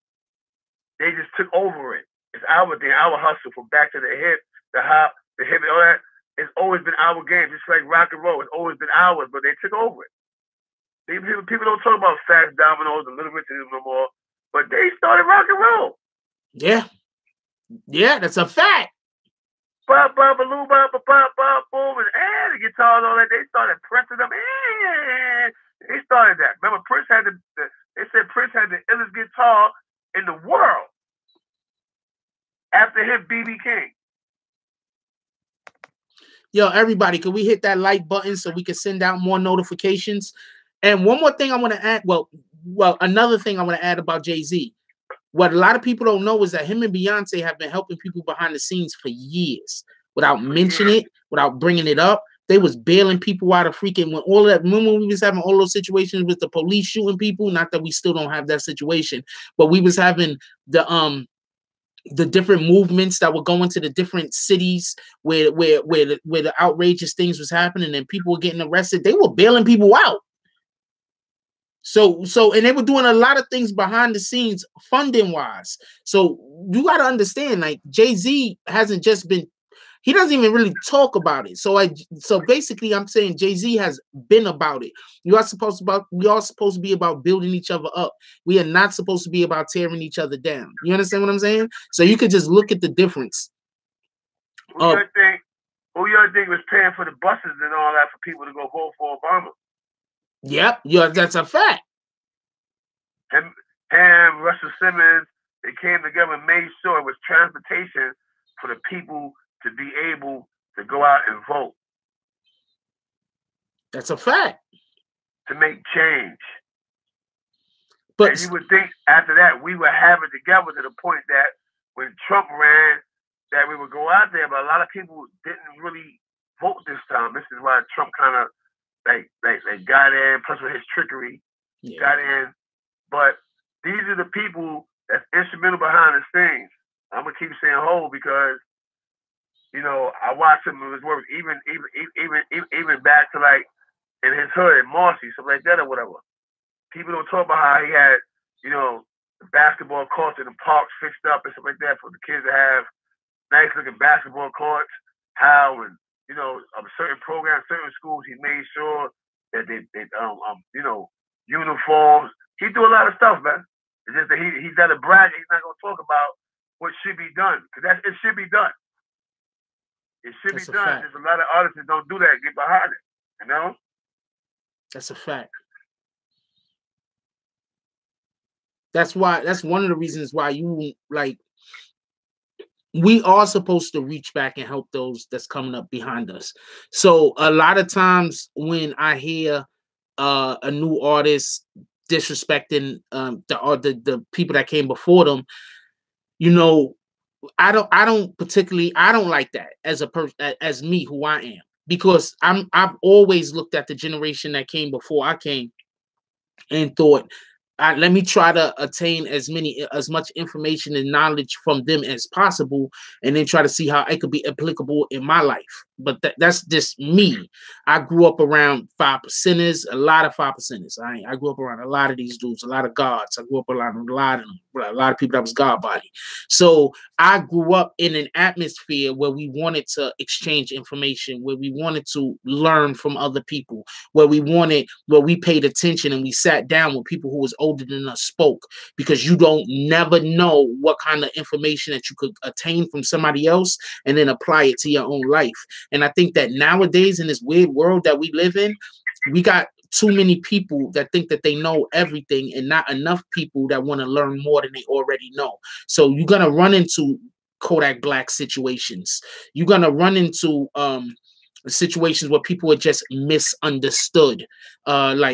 They just took over it. It's our thing, our hustle from back to the hip, the hop, the hip, and all that. It's always been our game, just like rock and roll. It's always been ours, but they took over it. People don't talk about Fats Dominoes and Little Richard no more, but they started rock and roll. Yeah. Yeah, that's a fact. Bop, bop, baloo, bop, bop, bop, bop, boom, and the guitars, all that. They started printing them. They started that. Remember, Prince had they said Prince had the illest guitar in the world. After him, B.B. King. Yo, everybody, can we hit that like button so we can send out more notifications? And one more thing I want to add. Well, another thing I want to add about Jay-Z. What a lot of people don't know is that him and Beyonce have been helping people behind the scenes for years without mentioning it, without bringing it up. They was bailing people out of freaking when all of that. Remember when we was having all those situations with the police shooting people? Not that we still don't have that situation, but we was having the the different movements that were going to the different cities where the outrageous things was happening and people were getting arrested, they were bailing people out. So and they were doing a lot of things behind the scenes, funding wise. So you got to understand, like Jay-Z hasn't just been, he doesn't even really talk about it. So basically I'm saying Jay-Z has been about it. We are supposed to be about building each other up. We are not supposed to be about tearing each other down. You understand what I'm saying? So you could just look at the difference. Who you think was paying for the buses and all that for people to go vote for Obama? Yep, yeah, that's a fact. And Russell Simmons, they came together and made sure it was transportation for the people to be able to go out and vote. That's a fact. To make change. But and you would think after that we would have it together to the point that when Trump ran, that we would go out there, but a lot of people didn't really vote this time. This is why Trump kind of like got in, plus with his trickery, got in. But these are the people that's instrumental behind the scenes. I'm gonna keep saying whole because, you know, I watched some of his work, even back to like in his hood, in Marcy, something like that or whatever. People don't talk about how he had, you know, the basketball courts in the parks fixed up and stuff like that for the kids to have nice looking basketball courts. How, and you know, certain programs, certain schools, he made sure that they you know, uniforms. He do a lot of stuff, man. It's just that he's not a brag. He's not gonna talk about what should be done, because it should be done. It should be done. There's a lot of artists that don't do that. Get behind it, you know. That's a fact. That's why. That's one of the reasons why you like. We are supposed to reach back and help those that's coming up behind us. So a lot of times when I hear a new artist disrespecting the people that came before them, you know, I don't like that as a person, as me, who I am, because I've always looked at the generation that came before I came and thought, let me try to attain as much information and knowledge from them as possible, and then try to see how it could be applicable in my life. But that's just me. I grew up around 5%ers, a lot of 5%ers. I grew up around a lot of these dudes, a lot of gods. I grew up around a lot of them, a lot of people that was God body. So I grew up in an atmosphere where we wanted to exchange information, where we wanted to learn from other people, where we paid attention and we sat down with people who was older than us spoke, because you don't never know what kind of information that you could attain from somebody else and then apply it to your own life. And I think that nowadays, in this weird world that we live in, we got too many people that think that they know everything and not enough people that want to learn more than they already know. So you're going to run into Kodak Black situations. You're going to run into situations where people are just misunderstood. Shout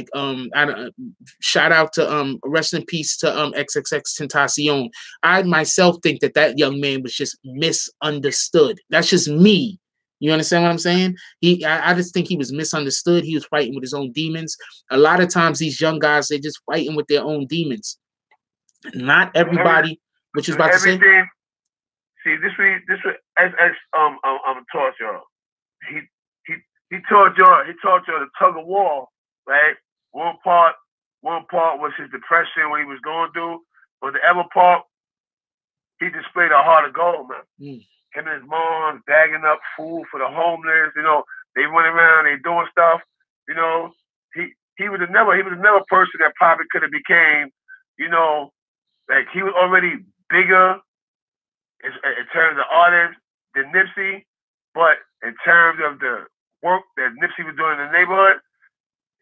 out to rest in peace to XXX Tentacion. I myself think that young man was just misunderstood. That's just me. You understand what I'm saying? I just think he was misunderstood. He was fighting with his own demons. A lot of times these young guys, they're just fighting with their own demons. Not everybody, which is about to say. See, this was taught y'all. He taught y'all the tug of war, right? One part was his depression, what he was going through, but the other part, he displayed a heart of gold, man. Him and his mom bagging up food for the homeless, you know, they went around, they doing stuff, you know. He was another person that probably could have became, you know, like he was already bigger in terms of artists than Nipsey, but in terms of the work that Nipsey was doing in the neighborhood,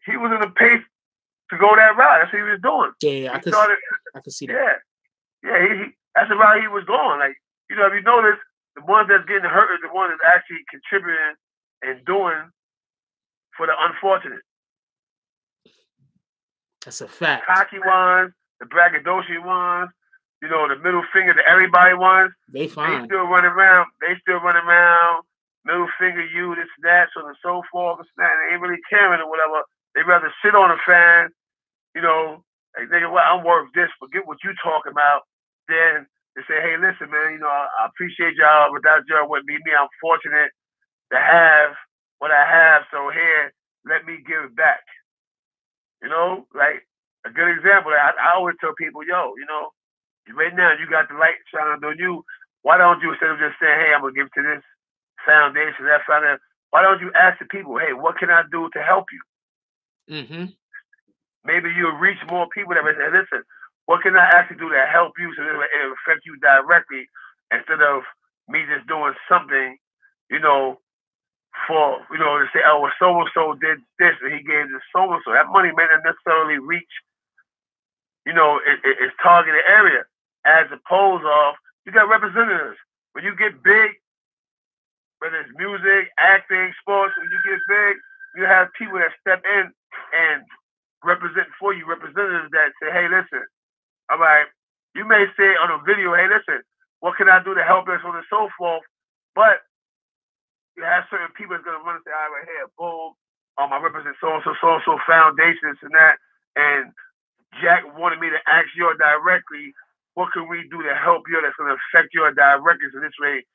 he was in the pace to go that route. That's what he was doing. Yeah, I could see that. Yeah, that's the route he was going. Like, you know, if you notice, the ones that's getting hurt is the ones that's actually contributing and doing for the unfortunate. That's a fact. Cocky ones, the braggadocio ones, you know, the middle finger to everybody ones. They fine. They still run around. Middle finger you, this, that, so on and so forth. They ain't really caring or whatever. They rather sit on a fan, you know, like, nigga, well, I'm worth this. Forget what you talking about. Then to say, hey, listen, man, you know, I appreciate y'all. Without y'all wouldn't be me. I'm fortunate to have what I have. So here, let me give back. You know, like a good example. I always tell people, yo, you know, right now you got the light shining on you. Why don't you, instead of just saying, hey, I'm gonna give to this foundation, that foundation, why don't you ask the people, hey, what can I do to help you? Mm-hmm. Maybe you'll reach more people that will say, listen, what can I actually do to help you so that it'll affect you directly instead of me just doing something, you know, for, you know, to say, oh, well, so-and-so did this and he gave this so-and-so. That money may not necessarily reach, you know, its targeted area, as opposed of, you got representatives. When you get big, whether it's music, acting, sports, when you get big, you have people that step in and represent for you, representatives that say, hey, listen, all right, you may say on a video, hey, listen, what can I do to help us, so on and so forth, but you have certain people that's going to run and say, all right, right here, boom, I represent so-and-so foundations and that, and Jack wanted me to ask you directly, what can we do to help you that's going to affect you directly, so this way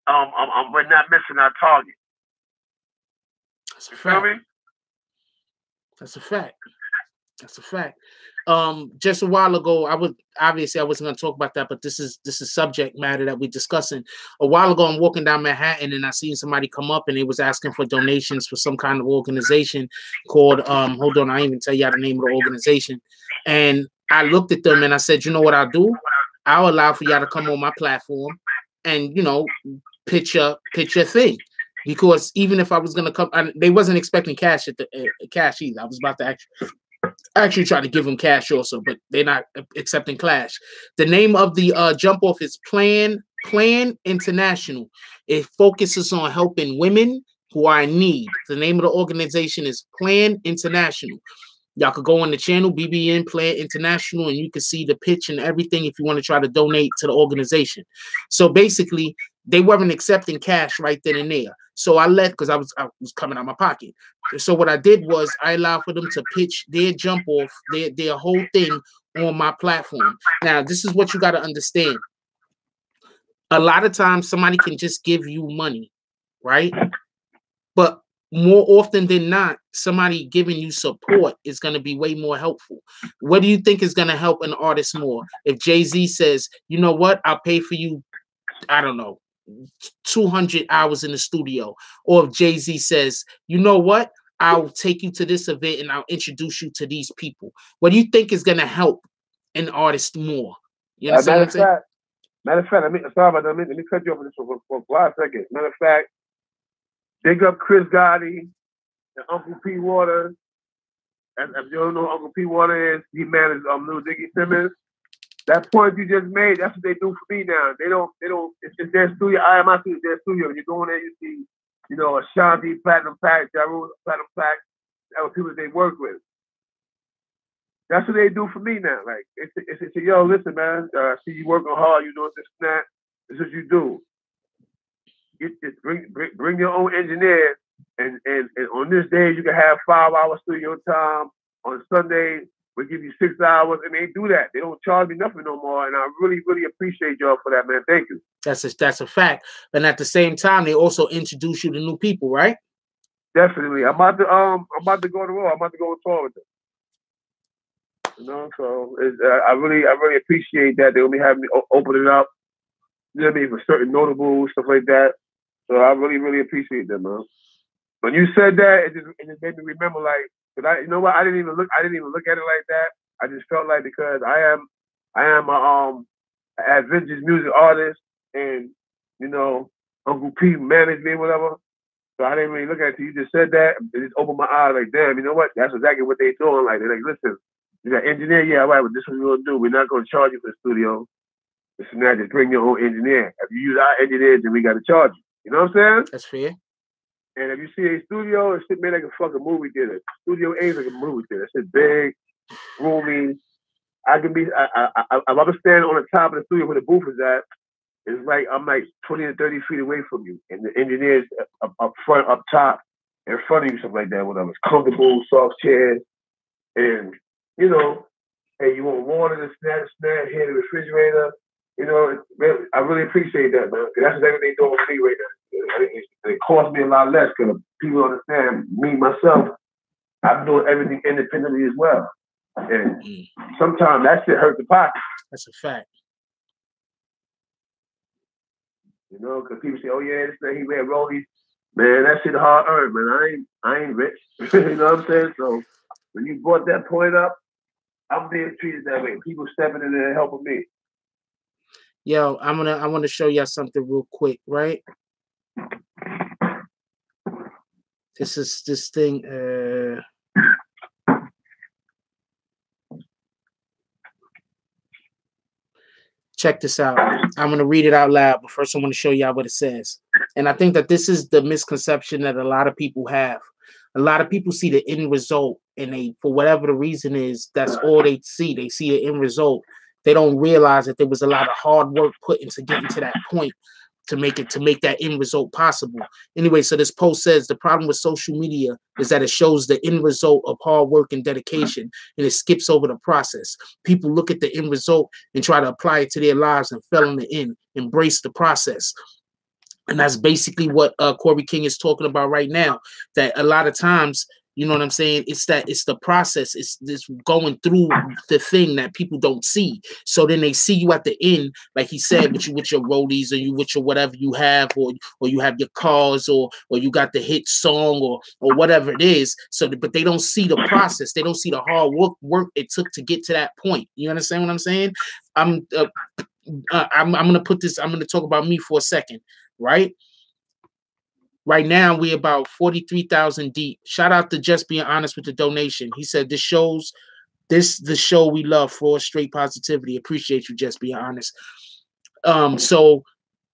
we're not missing our target. That's a You fact. feel me? That's a fact. That's a fact. Just a while ago, I wasn't going to talk about that, but this is subject matter that we're discussing. A while ago, I'm walking down Manhattan and I seen somebody come up and they was asking for donations for some kind of organization called hold on, I didn't even tell you the name of the organization. And I looked at them and I said, you know what I'll do? I'll allow for y'all to come on my platform and, you know, pitch your thing. Because even if I was gonna come, they wasn't expecting cash at the cash either. I was about to actually try to give them cash also, but they're not accepting cash. The name of the jump off is Plan International. It focuses on helping women who are in need. The name of the organization is Plan International. Y'all could go on the channel, BBN Plan International, and you can see the pitch and everything if you want to try to donate to the organization. So basically, they weren't accepting cash right then and there. So I let, because I was coming out of my pocket. So what I did was I allowed for them to pitch their jump off, their whole thing on my platform. Now, this is what you got to understand. A lot of times somebody can just give you money, right? But more often than not, somebody giving you support is going to be way more helpful. What do you think is going to help an artist more? If Jay-Z says, you know what, I'll pay for you, I don't know, 200 hours in the studio. Or if Jay-Z says, you know what, I'll take you to this event and I'll introduce you to these people. What do you think is going to help an artist more? You understand what I'm saying? Matter of fact, sorry about that. Let me cut you off on this for a second. Matter of fact, big up Chris Gotti and Uncle P. Water. And if you don't know who Uncle P. Water is, he managed Lil Dicky Simmons. That point you just made, that's what they do for me now. They don't, it's their studio. IMI studio, their studio. When you go in there, you see, you know, Ashanti, Platinum Pack, Jaru, Platinum Pack. That were people they work with. That's what they do for me now. Like, it's yo, listen, man, see you working hard, you doing this and that. This is what you do. Bring your own engineer, and on this day you can have 5 hours studio time. On Sunday we give you 6 hours, and they do that. They don't charge me nothing no more, and I really, really appreciate y'all for that, man. Thank you. That's a fact. And at the same time, they also introduce you to new people, right? Definitely. I'm about to go on the road. I'm about to go on tour with them. You know, so I really appreciate that. They'll be having me open it up. You know what I mean, for certain notables, stuff like that. So I really, really appreciate that, man. When you said that, it just made me remember, like, cause you know what? I didn't even look at it like that. I just felt like because I am a adventurous music artist, and you know, Uncle P managed me, whatever. So I didn't really look at it. You just said that. It just opened my eyes, like, damn, you know what? That's exactly what they're doing. Like, they're like, listen, you got engineer, yeah, all right, but this is what we're gonna do. We're not gonna charge you for the studio. This is not just bring your own engineer. If you use our engineers, then we gotta charge you. You know what I'm saying? That's fair. And if you see a studio, it's made like a fucking movie theater. Studio A is like a movie theater. It's big, roomy. I can be. If I'm standing on the top of the studio where the booth is at, it's like I'm like 20 to 30 feet away from you, and the engineers up front, up top, in front of you, something like that. Whatever. It's comfortable, soft chairs, and you know, hey, you want water to snap here, the refrigerator. you know, I really appreciate that, man. That's exactly what they're doing with me right now. It costs me a lot less because people understand me, myself, I'm doing everything independently as well. And sometimes that shit hurt the pocket. That's a fact. You know, because people say, oh, yeah, this man, he wear rollies. Man, that shit hard earned, man. I ain't rich. You know what I'm saying? So when you brought that point up, I'm being treated that way. People stepping in there and helping me. Yo, I want to show y'all something real quick, right? This is this thing. Check this out. I'm going to read it out loud, but first I want to show y'all what it says. And I think that this is the misconception that a lot of people have. A lot of people see the end result, and they, for whatever the reason is, that's all they see. They see the end result. They don't realize that there was a lot of hard work put into getting to that point to make that end result possible. Anyway, so this post says the problem with social media is that it shows the end result of hard work and dedication, and it skips over the process. People look at the end result and try to apply it to their lives and fail in the end. Embrace the process. And that's basically what Corey King is talking about right now, that a lot of times, you know what I'm saying? It's the process. It's this going through the thing that people don't see. So then they see you at the end, like he said, with your rollies, or you with your whatever you have, or you have your cars, or you got the hit song, or whatever it is. So, but they don't see the process. They don't see the hard work it took to get to that point. You understand what I'm saying? I'm gonna put this. I'm gonna talk about me for a second, right? Right now, we're about 43,000 deep. Shout out to Just Being Honest with the donation. He said, the show we love for straight positivity. Appreciate you, Just Being Honest. So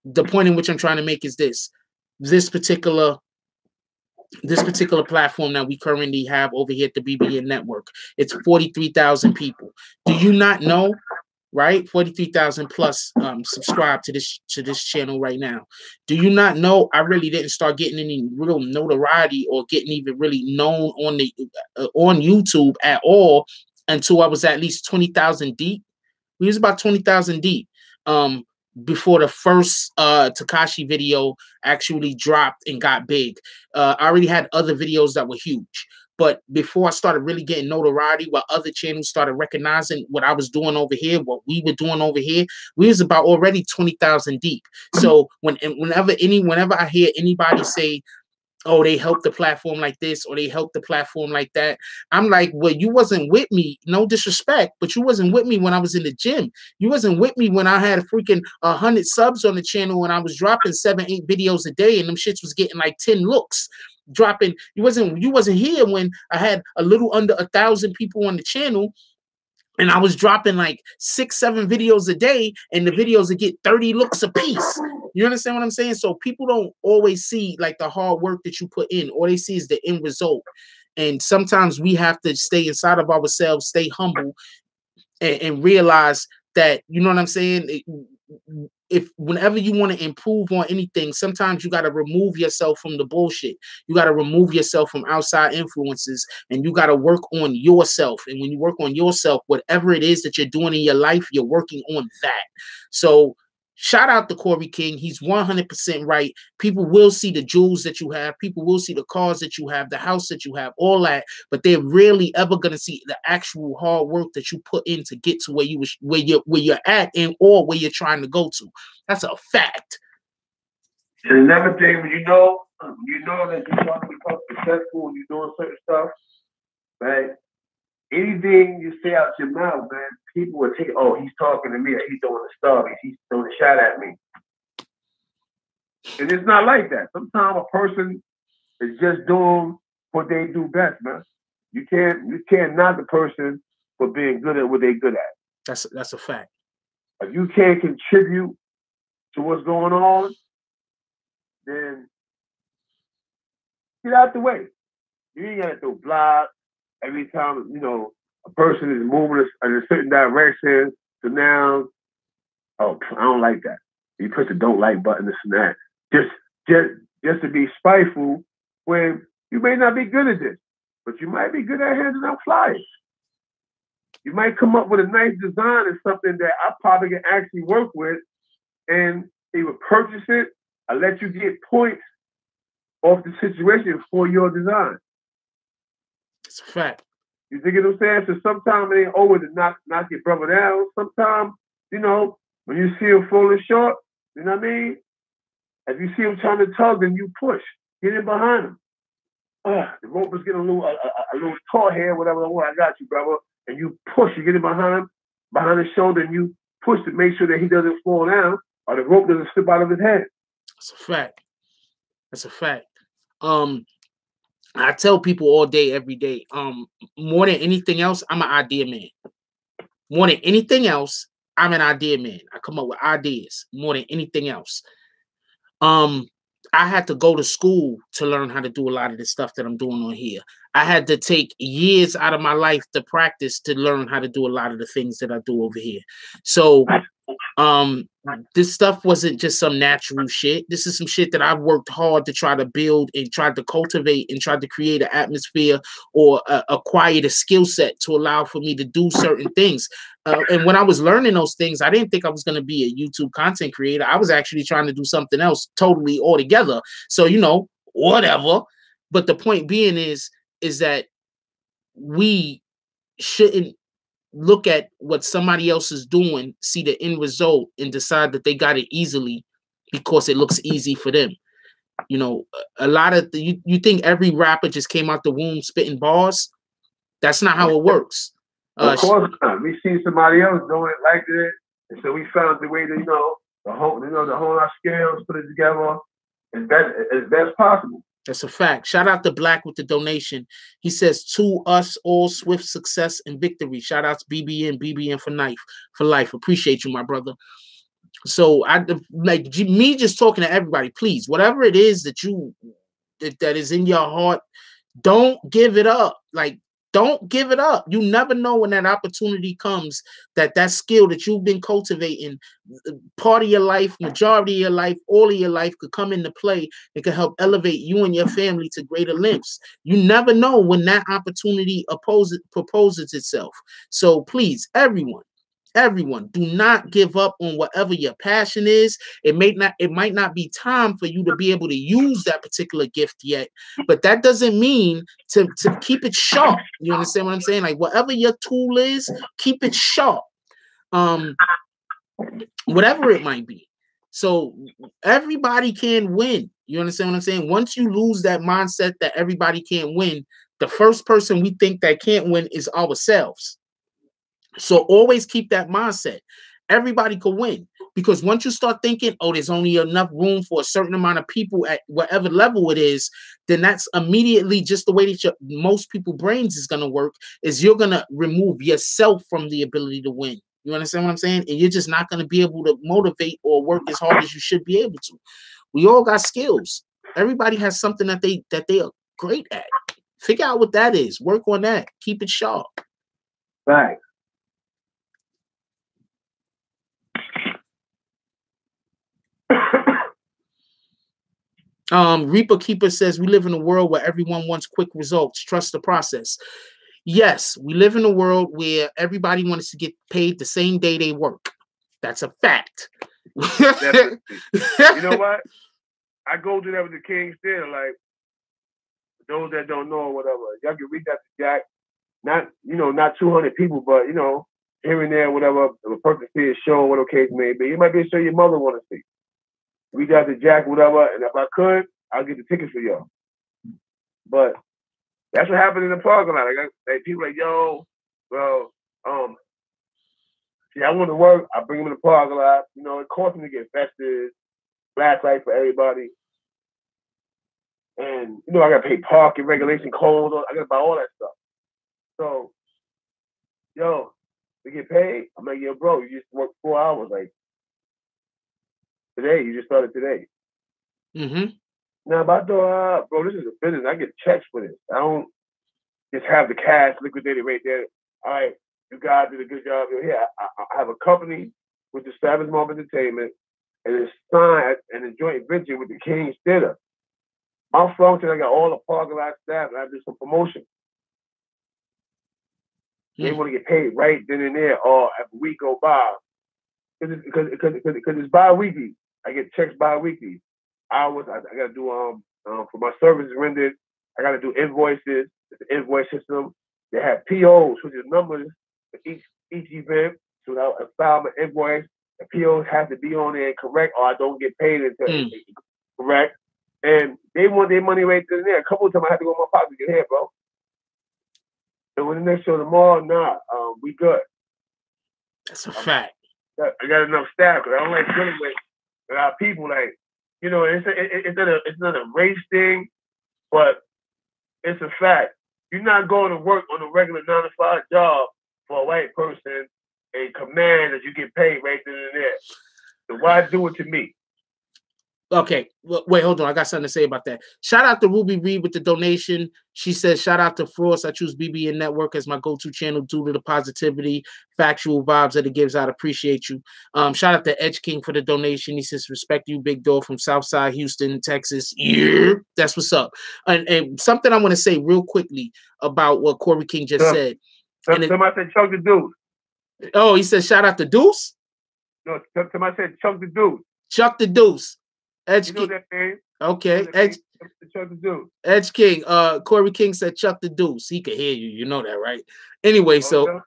the point in which I'm trying to make is this particular platform that we currently have over here at the BBN Network. It's 43,000 people. Do you not know? Right, 43,000 plus subscribe to this channel right now. Do you not know? I really didn't start getting any real notoriety or getting even really known on YouTube at all until I was at least 20,000 deep. We was about 20,000 deep before the first Tekashi video actually dropped and got big. I already had other videos that were huge. But before I started really getting notoriety, while other channels started recognizing what I was doing over here, what we were doing over here, we was about already 20,000 deep. So whenever I hear anybody say, oh, they helped the platform like this, or they helped the platform like that, I'm like, well, you wasn't with me. No disrespect, but you wasn't with me when I was in the gym. You wasn't with me when I had a freaking 100 subs on the channel, when I was dropping 7-8 videos a day, and them shits was getting like 10 looks. Dropping, you wasn't here when I had a little under 1,000 people on the channel, and I was dropping like 6-7 videos a day, and the videos would get 30 looks a piece. You understand what I'm saying? So people don't always see like the hard work that you put in. All they see is the end result. And sometimes we have to stay inside of ourselves, stay humble, and realize that, you know what I'm saying? If whenever you want to improve on anything, sometimes you got to remove yourself from the bullshit. You got to remove yourself from outside influences, and you got to work on yourself. And when you work on yourself, whatever it is that you're doing in your life, you're working on that. So shout out to Corey King. He's 100% right. People will see the jewels that you have. People will see the cars that you have, the house that you have, all that. But they're rarely ever going to see the actual hard work that you put in to get to where you're at, and or where you're trying to go to. That's a fact. And another thing, when you know that you're trying to become successful and you're doing certain stuff, right? Anything you say out your mouth, man, people will take, oh, he's talking to me, he's throwing a star, he's throwing a shot at me. And it's not like that. Sometimes a person is just doing what they do best, man. You can't knock the person for being good at what they're good at. That's a fact. If you can't contribute to what's going on, then get out the way. You ain't got to throw blocks every time, you know, a person is moving in a certain direction. So now, oh, I don't like that. You push the don't like button, this and that. Just to be spiteful when you may not be good at this, but you might be good at handing out flyers. You might come up with a nice design or something that I probably can actually work with, and they would purchase it. I let you get points off the situation for your design. It's a fact. You dig what I'm saying? So sometimes it ain't always to knock your brother down. Sometimes, you know, when you see him falling short, you know what I mean? If you see him trying to tug, then you push. Get in behind him. The rope is getting a little taut here, whatever. I got you, brother. And you push. You get in behind him, behind his shoulder, and you push to make sure that he doesn't fall down or the rope doesn't slip out of his hand. That's a fact. That's a fact. I tell people all day, every day, more than anything else, I'm an idea man. More than anything else, I'm an idea man. I come up with ideas more than anything else. I had to go to school to learn how to do a lot of the stuff that I'm doing on here. I had to take years out of my life to practice to learn how to do a lot of the things that I do over here. So this stuff wasn't just some natural shit. This is some shit that I've worked hard to try to build and tried to cultivate and tried to create an atmosphere or acquire the skill set to allow for me to do certain things. And when I was learning those things, I didn't think I was going to be a YouTube content creator. I was actually trying to do something else totally altogether. So, you know, whatever. But the point being is that we shouldn't look at what somebody else is doing, see the end result, and decide that they got it easily because it looks easy for them. You know, a lot of you think every rapper just came out the womb spitting bars. That's not how it works. Of course not. We see somebody else doing it like that, and so we found the way to, you know, the whole our skills, put it together as best possible. That's a fact. Shout out to Black with the donation. He says, to us all, swift success and victory. Shout out to BBN for life. Appreciate you, my brother. So I like me just talking to everybody. Please, whatever it is that is in your heart, don't give it up. Like, don't give it up. You never know when that opportunity comes that skill that you've been cultivating, part of your life, majority of your life, all of your life could come into play. It could help elevate you and your family to greater lengths. You never know when that opportunity proposes itself. So please, everyone, do not give up on whatever your passion is. It might not be time for you to be able to use that particular gift yet, but that doesn't mean to keep it sharp. You understand what I'm saying? Like, whatever your tool is, keep it sharp. Whatever it might be. So everybody can win. You understand what I'm saying? Once you lose that mindset that everybody can't win, the first person we think that can't win is ourselves. So always keep that mindset. Everybody could win, because once you start thinking, oh, there's only enough room for a certain amount of people at whatever level it is, then that's immediately just the way that most people's brains is going to work, is you're going to remove yourself from the ability to win. You understand what I'm saying? And you're just not going to be able to motivate or work as hard as you should be able to. We all got skills. Everybody has something that they are great at. Figure out what that is. Work on that. Keep it sharp. Right. Reaper Keeper says, we live in a world where everyone wants quick results. Trust the process. Yes, we live in a world where everybody wants to get paid the same day they work. That's a fact. You know what? I go through that with the King's Theater. Like, those that don't know or whatever, y'all can reach out to Jack. Not 200 people, but, you know, here and there, whatever, a person see a show, whatever case may be. It might be a show your mother want to see. Reach out to Jack, whatever, and if I could, I'll get the tickets for y'all. But that's what happened in the parking lot. Like people like, yo, well, see, I want to work. I bring them in the parking lot. You know, it costs them to get vested, flashlights for everybody. And, you know, I got to pay parking regulation codes. I got to buy all that stuff. So, yo, to get paid, I'm like, yo, bro, you just worked 4 hours. Like, today, you just started today. Mm-hmm. Now, but I thought, bro, this is a business. I get checks for this. I don't just have the cash liquidated right there. All right, you guys did a good job. Here, I have a company with the Savage Mob Entertainment, and it's signed and a joint venture with the King's Theater. My function, I got all the parking lot staff, and I do some promotion. They want to get paid right then and there, or if a week go by. Because it's bi-weekly. I get checks bi-weekly. Hours I got to do for my services rendered. I got to do invoices. It's an invoice system. They have POs, which is numbers for each event. So I file my invoice. The POs have to be on there correct, or I don't get paid until correct. And they want their money right then and there. A couple of times I had to go in my pocket to get here, bro. And when the next show tomorrow, we good. That's a fact. I got enough staff because I don't like dealing with our people. Like, you know, it's not a race thing, but it's a fact. You're not going to work on a regular 9-to-5 job for a white person and command that you get paid right then and there. So why do it to me? Okay, wait, hold on. I got something to say about that. Shout out to Ruby Reed with the donation. She says, shout out to Frost. I choose BBN Network as my go-to channel due to the positivity, factual vibes that it gives out. Appreciate you. Shout out to Edge King for the donation. He says, respect you, big dog from Southside, Houston, Texas. Yeah, that's what's up. And something I want to say real quickly about what Corey King just said. Somebody said Chuck the Deuce. Oh, he said, shout out to Deuce? No, somebody said Chuck the Deuce. Chuck the Deuce. Edge King. Okay. Edge King. Corey King said Chuck the Deuce. He could hear you. You know that, right? Anyway, so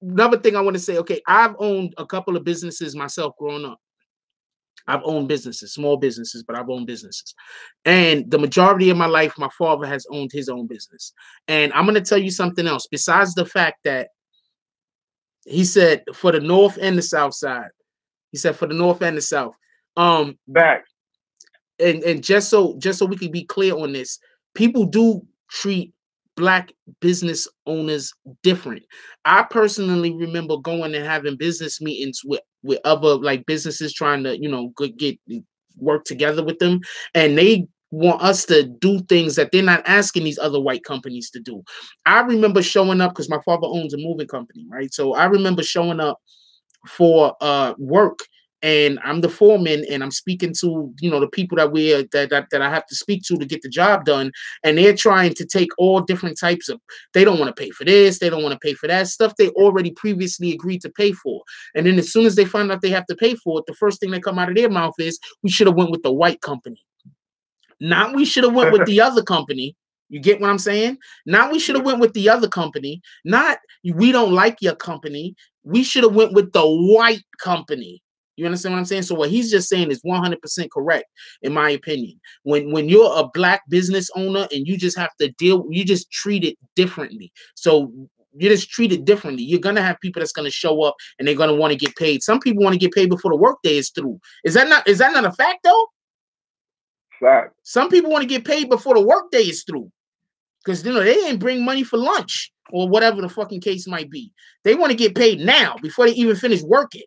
another thing I want to say, okay, I've owned a couple of businesses myself growing up. I've owned businesses, small businesses, but I've owned businesses. And the majority of my life, my father has owned his own business. And I'm going to tell you something else. Besides the fact that he said for the North and the South side. He said for the North and the South. Back. And just so we can be clear on this, people do treat Black business owners different. I personally remember going and having business meetings with other like businesses trying to, you know, get work together with them, and they want us to do things that they're not asking these other white companies to do. I remember showing up because my father owns a moving company, right? So I remember showing up for work, and I'm the foreman, and I'm speaking to, you know, the people that I have to speak to get the job done, and they're trying to take all different types of. They don't want to pay for this, they don't want to pay for that stuff they already previously agreed to pay for, and then as soon as they find out they have to pay for it, the first thing that come out of their mouth is, "We should have went with the white company." Not we should have went with the other company. You get what I'm saying? Not we should have went with the other company. Not we don't like your company. We should have went with the white company. You understand what I'm saying? So what he's just saying is 100% correct, in my opinion. When you're a Black business owner and you just have to you just treat it differently. So you just treat it differently. You're gonna have people that's gonna show up and they're gonna want to get paid. Some people want to get paid before the workday is through. Is that not a fact though? Fact. Some people want to get paid before the workday is through, because you know they ain't bring money for lunch or whatever the fucking case might be. They want to get paid now before they even finish working.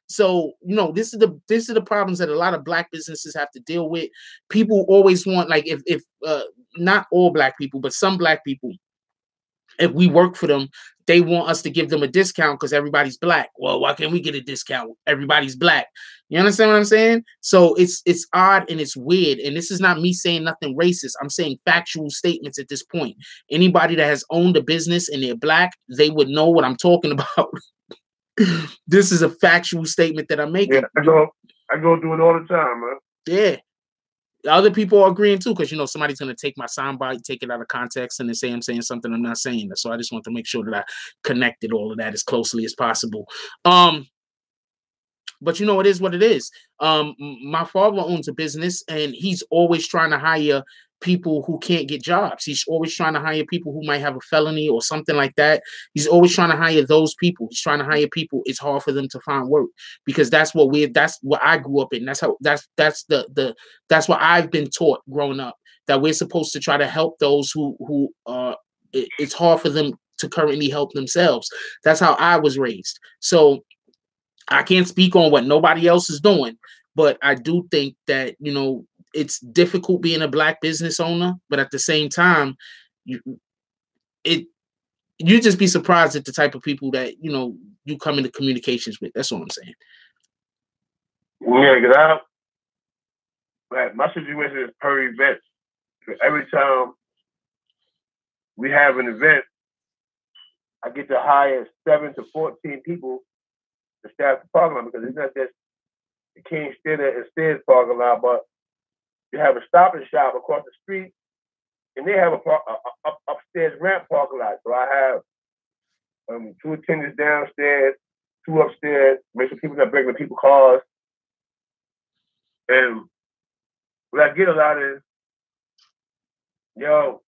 So you know this is the problems that a lot of Black businesses have to deal with. People always want, like, if not all Black people, but some Black people, if we work for them, they want us to give them a discount because everybody's Black. Well, why can't we get a discount? Everybody's Black. You understand what I'm saying? So it's odd and it's weird. And this is not me saying nothing racist. I'm saying factual statements at this point. Anybody that has owned a business and they're Black, they would know what I'm talking about. This is a factual statement that I'm making. Yeah, I go through it all the time, man. Yeah. Other people are agreeing too, because you know somebody's gonna take my soundbite, take it out of context, and then say I'm saying something I'm not saying. So I just want to make sure that I connected all of that as closely as possible. But you know, it is what it is. My father owns a business, and he's always trying to hire people who can't get jobs. He's always trying to hire people who might have a felony or something like that. He's always trying to hire those people. He's trying to hire people. It's hard for them to find work because that's what I grew up in. That's what I've been taught growing up, that we're supposed to try to help those who it's hard for them to currently help themselves. That's how I was raised. So I can't speak on what nobody else is doing, but I do think that, you know, it's difficult being a Black business owner, but at the same time, you just be surprised at the type of people that, you know, you come into communications with. That's all I'm saying. Yeah, because my situation is per event. Every time we have an event, I get to hire 7 to 14 people to staff the parking lot because it's not just the King Theater and Stairs parking lot, but you have a Stop and Shop across the street, and they have a upstairs ramp parking lot. So I have 2 attendants downstairs, 2 upstairs, make sure people not breaking people's cars. And what I get a lot is, yo,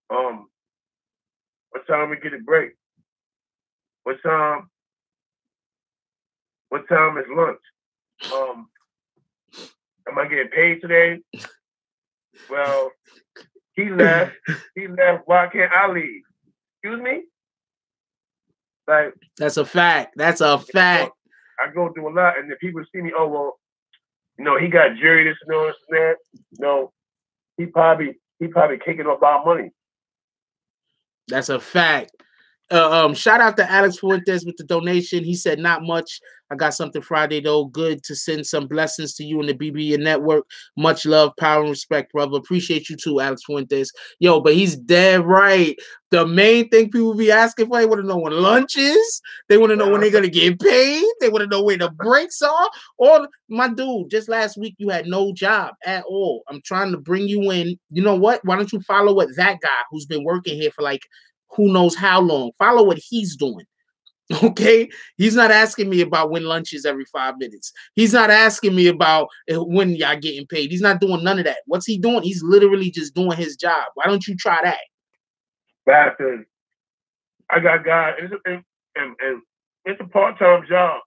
what time we get a break? What time is lunch? Am I getting paid today? Well, he left. Why can't I leave? Excuse me? Like, that's a fact. That's a fact. I go through a lot, and the people see me, oh, well, you know, he got jury this and all this and that. No, he probably kicking off our money. That's a fact. Shout out to Alex Fuentes with the donation. He said, not much. I got something Friday, though. Good to send some blessings to you and the BB Network. Much love, power, and respect, brother. Appreciate you too, Alex Fuentes. Yo, but he's dead right. The main thing people be asking for, they want to know when lunch is. They want to know when they're going to get paid. They want to know where the breaks are. Or, my dude, just last week you had no job at all. I'm trying to bring you in. You know what? Why don't you follow what that guy who's been working here for like who knows how long? Follow what he's doing. Okay, he's not asking me about when lunch is every 5 minutes. He's not asking me about when y'all getting paid. He's not doing none of that. What's he doing? He's literally just doing his job. Why don't you try that? Bastard. I got guys, and it's a part-time job.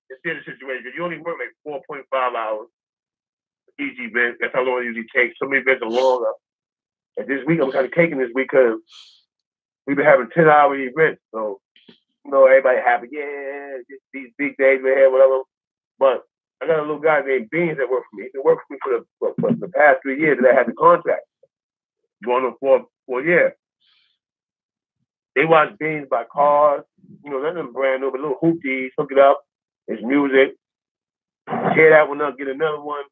It's in a situation. You only work like 4.5 hours each event. That's how long it usually takes. Some events are longer. And this week, I'm kind of caking this week because we've been having 10-hour events. So, you know, everybody happy. Yeah, just these big days we have, whatever. But I got a little guy named Beans that works for me. He's been working for me for the past 3 years that I had the contract. Going on for a year. They watch Beans by cars. You know, nothing brand new, but little hoopties, hook it up. It's music. Tear that one up, get another one.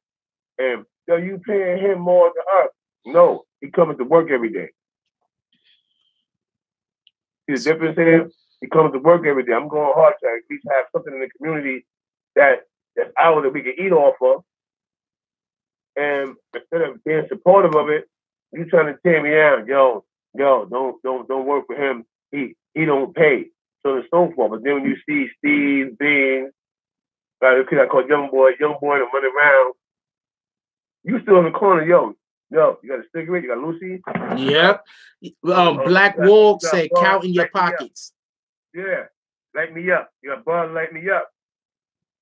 And, yo, you paying him more than us. No, he coming to work every day. See the difference here? He comes to work every day. I'm going hard to at least have something in the community that's out that we can eat off of. And instead of being supportive of it, you trying to tear me down. Yo, don't work for him. He don't pay. So and so forth. But then when you see Steve, Bean, like the kid I call young boy, and running around, you still in the corner, yo, you got a cigarette? You got Lucy? Yep. Black Wolf said, count in your pockets. Yeah. Light me up. You got Buzz, light me up.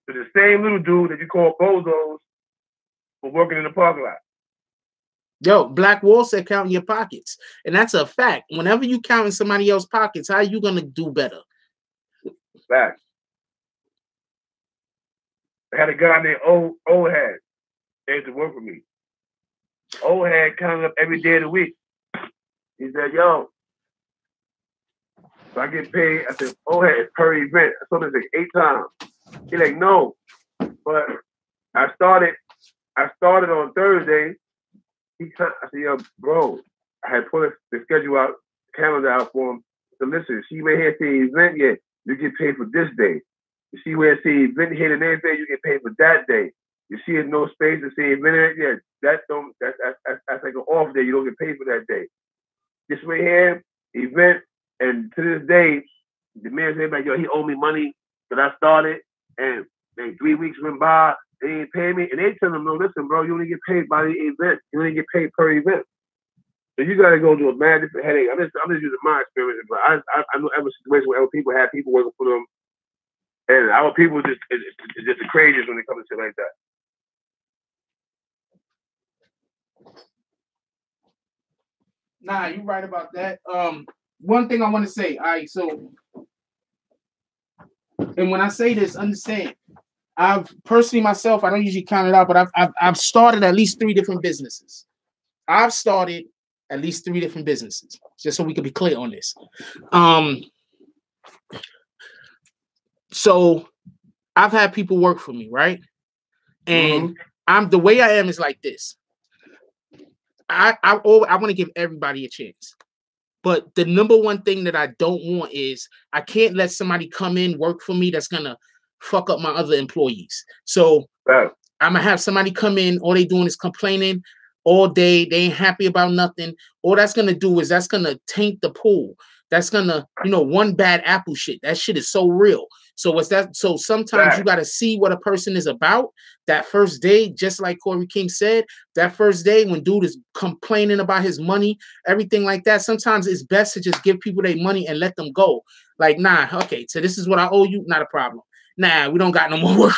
So the same little dude that you call bozos for working in the parking lot. Yo, Black Wolf said, count in your pockets. And that's a fact. Whenever you count in somebody else's pockets, how are you going to do better? Fact. I had a guy named Old Head. They used to work with me. Old Head counted up every day of the week. He said, yo, so I get paid. I said, Old Head, per event. I told him like 8 times. He's like, no. But I started on Thursday. I said, yo, bro, I had put the schedule out, the calendar out for him. So listen, see where here say event yet, you get paid for this day. You see where it say event here the next day, you get paid for that day. You see it no space to say event, yeah, that's like an off day. You don't get paid for that day. This way here, event, and to this day, the man said, like, yo, he owed me money that I started, and 3 weeks went by, they didn't pay me, and they tell him, no, listen, bro, you only get paid by the event. You only get paid per event. So you got to go to a mad different headache. I'm just using my experience, but I know every situation where other people have people working for them, and our people is just the craziest when it comes to shit like that. Nah, you're right about that. One thing I want to say, all right, so, and when I say this, understand, I've personally myself, I don't usually count it out, but I've started at least 3 different businesses. I've started at least 3 different businesses, just so we can be clear on this. So I've had people work for me, right? And I'm the way I am is like this. I want to give everybody a chance. But the number one thing that I don't want is I can't let somebody come in, work for me that's gonna fuck up my other employees. So I'm gonna have somebody come in, all they doing is complaining all day. They ain't happy about nothing. All that's gonna do is that's gonna taint the pool. That's gonna, one bad apple shit. That shit is so real. So what's that? So sometimes you gotta see what a person is about. That first day, just like Corey King said, that first day when dude is complaining about his money, everything like that, sometimes it's best to just give people their money and let them go. Like, nah, okay, so this is what I owe you, not a problem. Nah, we don't got no more work.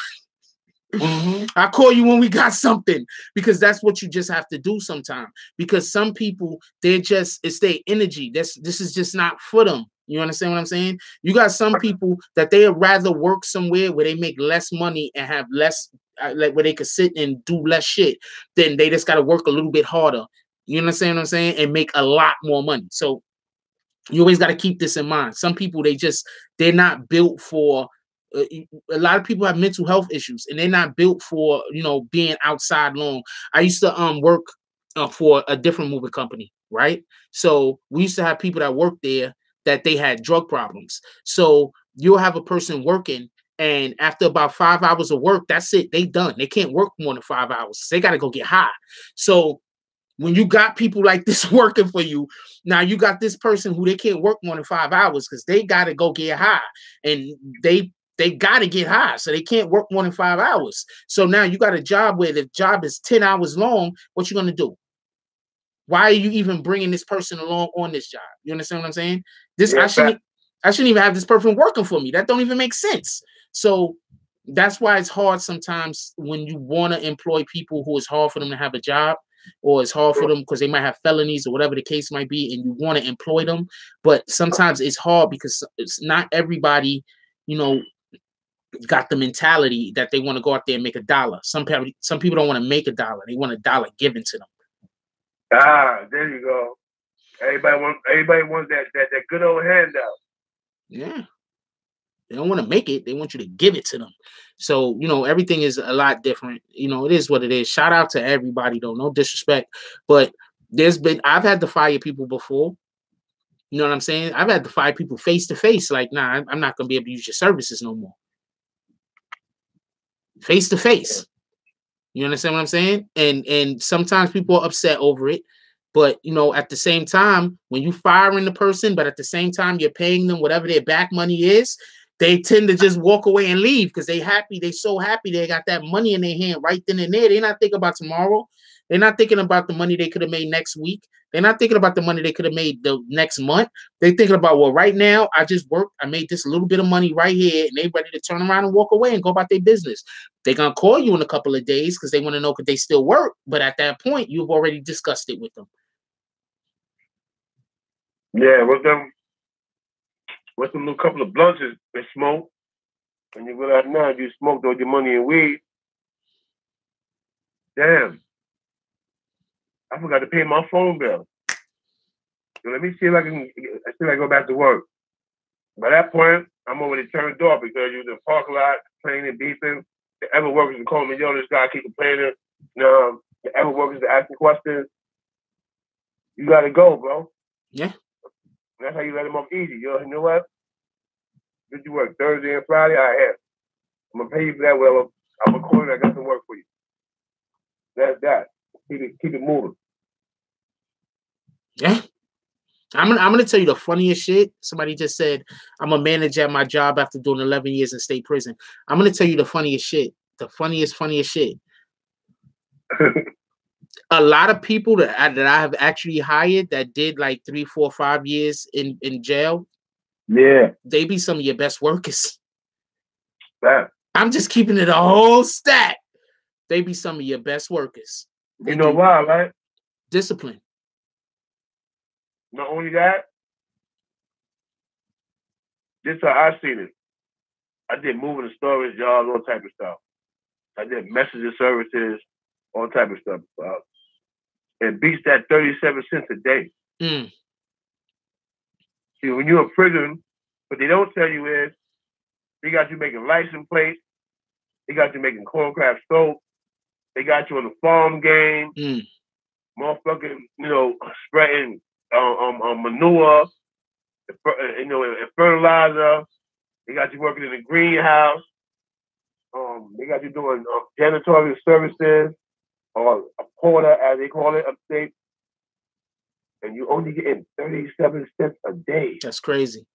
I'll call you when we got something, because that's what you just have to do sometimes. Because some people, it's their energy. This is just not for them. You understand what I'm saying? You got some people that they would rather work somewhere where they make less money and have less, like where they could sit and do less shit, then they just got to work a little bit harder. You understand what I'm saying? And make a lot more money. So you always got to keep this in mind. Some people, they're not built for, a lot of people have mental health issues and they're not built for, being outside long. I used to work for a different moving company, right? So we used to have people that worked there that they had drug problems. So you'll have a person working, and after about 5 hours of work, that's it. They done. They can't work more than 5 hours. They got to go get high. So when you got people like this working for you, now you got this person who they can't work more than 5 hours because they got to go get high, and they got to get high. So they can't work more than 5 hours. So now you got a job where the job is 10 hours long. What you going to do? Why are you even bringing this person along on this job? You understand what I'm saying? I shouldn't even have this person working for me. That don't even make sense. So that's why it's hard sometimes when you want to employ people who it's hard for them to have a job, or it's hard for them because they might have felonies or whatever the case might be, and you want to employ them. But sometimes it's hard because it's not everybody, got the mentality that they want to go out there and make a dollar. Some people don't want to make a dollar. They want a dollar given to them. There you go. Everybody wants that good old handout. Yeah. They don't want to make it. They want you to give it to them. So, everything is a lot different. It is what it is. Shout out to everybody, though. No disrespect. But I've had to fire people before. You know what I'm saying? I've had to fire people face to face. Like, nah, I'm not going to be able to use your services no more. Face to face. You understand what I'm saying? And sometimes people are upset over it. But, at the same time, when you firing the person, but at the same time, you're paying them whatever their back money is, they tend to just walk away and leave because they happy. They so happy they got that money in their hand right then and there. They're not thinking about tomorrow. They're not thinking about the money they could have made next week. They're not thinking about the money they could have made the next month. They're thinking about, well, right now, I just worked. I made this little bit of money right here, and they're ready to turn around and walk away and go about their business. They're going to call you in a couple of days because they want to know could they still work. But at that point, you've already discussed it with them. Yeah, what's them little couple of blunts they smoke, and you go out now, you smoked all your money in weed. Damn, I forgot to pay my phone bill. So let me see if I can go back to work. By that point, I'm already turned off because you're in the parking lot playing and beefing. The other workers are calling me, yo, this guy keep complaining. The other workers are asking questions. You gotta go, bro. Yeah. That's how you let them off easy. You know what? Did you work Thursday and Friday? I have. I'm gonna pay you for that. Well, I'm gonna call you. I got some work for you. That's that. Keep it moving. Yeah. I'm gonna tell you the funniest shit. Somebody just said I'm a manager at my job after doing 11 years in state prison. I'm gonna tell you the funniest shit. The funniest shit. A lot of people that I have actually hired that did like 3, 4, 5 years in jail. Yeah. They be some of your best workers. Yeah. I'm just keeping it a whole stack. They be some of your best workers. You know why, right? Discipline. Not only that, this is how I seen it. I did moving and storage jobs, all type of stuff. I did messenger services, all type of stuff. And Beatz that 37 cents a day. Mm. See, when you're in prison, what they don't tell you is they got you making license plates, they got you making corncraft soap, they got you on the farm game, motherfucking, spreading manure, you know, and fertilizer. They got you working in the greenhouse. They got you doing janitorial services, or a porter, as they call it, upstate. And you only getting 37 cents a day. That's crazy.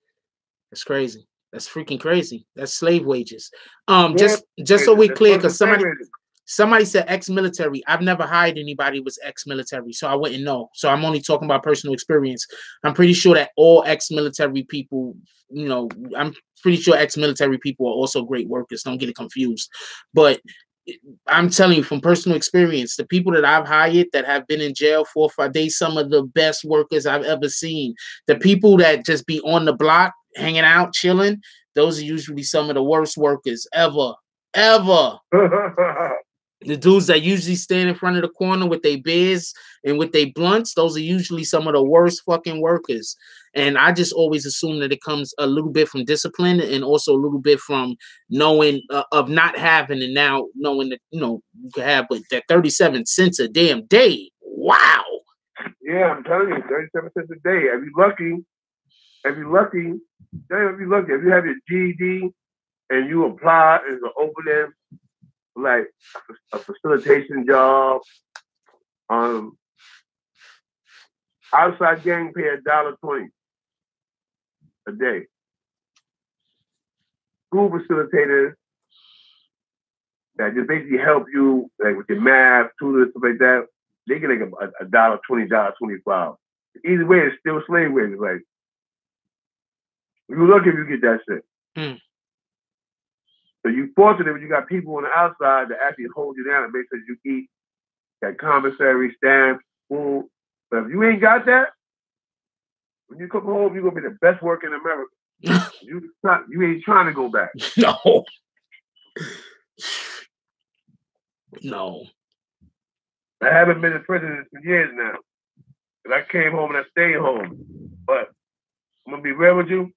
That's crazy. That's freaking crazy. That's slave wages. Just so we're clear, because somebody said ex-military. I've never hired anybody who was ex-military, so I wouldn't know. So I'm only talking about personal experience. I'm pretty sure that all ex-military people, you know, I'm pretty sure ex-military people are also great workers. Don't get it confused. But I'm telling you from personal experience, the people that I've hired that have been in jail 4 or 5 days, some of the best workers I've ever seen. The people that just be on the block, hanging out, chilling, those are usually some of the worst workers ever. The dudes that usually stand in front of the corner with their beers and with their blunts, those are usually some of the worst fucking workers. And I just always assume that it comes a little bit from discipline and also a little bit from knowing of not having and now knowing that, you know, you can have, but that 37 cents a damn day. Wow. Yeah, I'm telling you, 37 cents a day. If you're lucky, if you have your GED and you apply as an opening, like a facilitation job, outside gang pay $1.20 a day. School facilitators that just basically help you, like with your math, tutors, stuff like that, they get like a $1.20, $1.25. Either way, it's still slave wages. Like, you look if you get that shit. So you fortunate when you got people on the outside that actually hold you down and make sure you eat that commissary, stamps, food. But if you ain't got that, when you come home, you're gonna be the best worker in America. You ain't trying to go back. No. I haven't been in prison for years now. But I came home and I stayed home. But I'm gonna be real with you.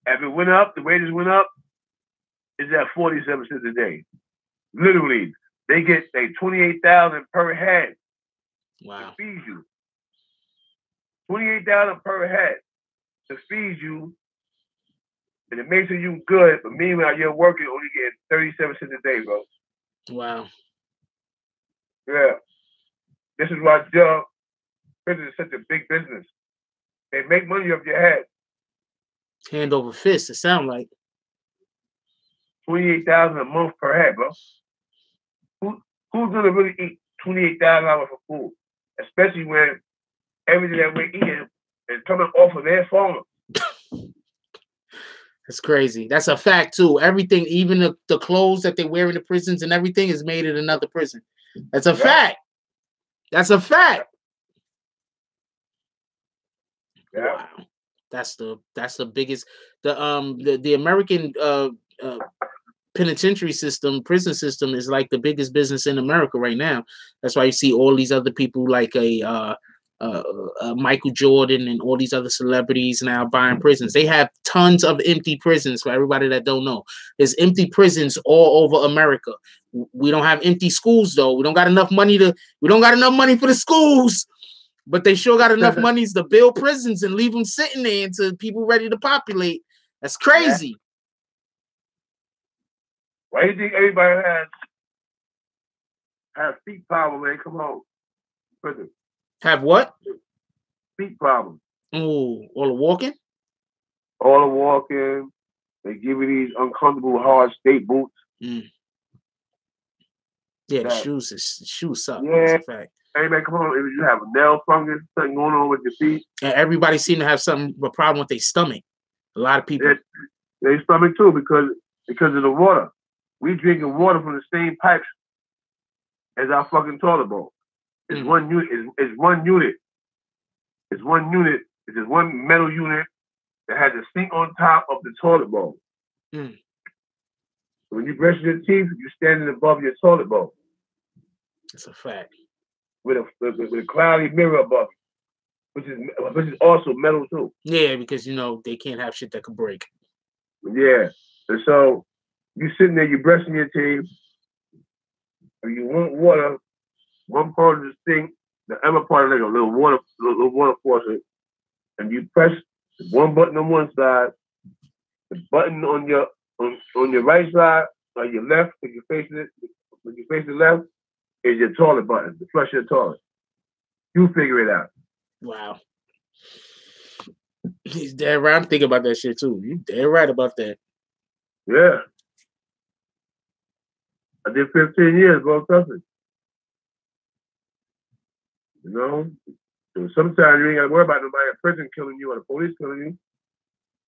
If it went up, the wages went up, it's at 47 cents a day. Literally, they get $28,000 per head. Wow. To feed you. $28,000 per head to feed you, and it makes you good. But meanwhile, you're working only getting 37 cents a day, bro. Wow. Yeah. This is why jail prison is such a big business. They make money off your head. Hand over fist, it sounds like. $28,000 a month per head, bro. Who's gonna really eat $28,000 for food? Especially when everything that we're eating is coming off of their farm. That's crazy. That's a fact too. Everything, even the clothes that they wear in the prisons and everything, is made in another prison. That's a fact. That's a fact. Yeah. Wow. That's the biggest. The American penitentiary system, prison system is like the biggest business in America right now. That's why you see all these other people like Michael Jordan and all these other celebrities now buying prisons. They have tons of empty prisons. For everybody that don't know, there's empty prisons all over America. We don't have empty schools though. We don't got enough money for the schools. But they sure got enough monies to build prisons and leave them sitting there until people ready to populate. That's crazy. Yeah. Why do you think everybody has feet problems when they come home? Prison. Have what? Feet problems. Oh, all the walking? All the walking. They give you these uncomfortable, hard skate boots. Yeah, the shoes suck. Yeah. That's a fact. Everybody come home, if you have a nail fungus, something going on with your feet. And everybody seem to have a problem with their stomach. A lot of people. Their stomach too, because of the water. We drinking water from the same pipes as our fucking toilet bowl. It's one unit. It's one unit. It's one unit. It's just one metal unit that has a sink on top of the toilet bowl. When you brush your teeth, you're standing above your toilet bowl. That's a fact. With a cloudy mirror above it, which is also metal too. Yeah, because they can't have shit that could break. Yeah, and so you sitting there, you brushing your teeth, and you want water. One part of the sink the upper part is like a little water faucet, and you press one button on one side, the button on your right side, or your left, when you face the left, is your toilet button, to flush your toilet. You figure it out. Wow. He's dead right. I'm thinking about that shit too. You dead right about that. Yeah. I did 15 years, both companies. You know? So sometimes you ain't got to worry about nobody in prison killing you or the police killing you.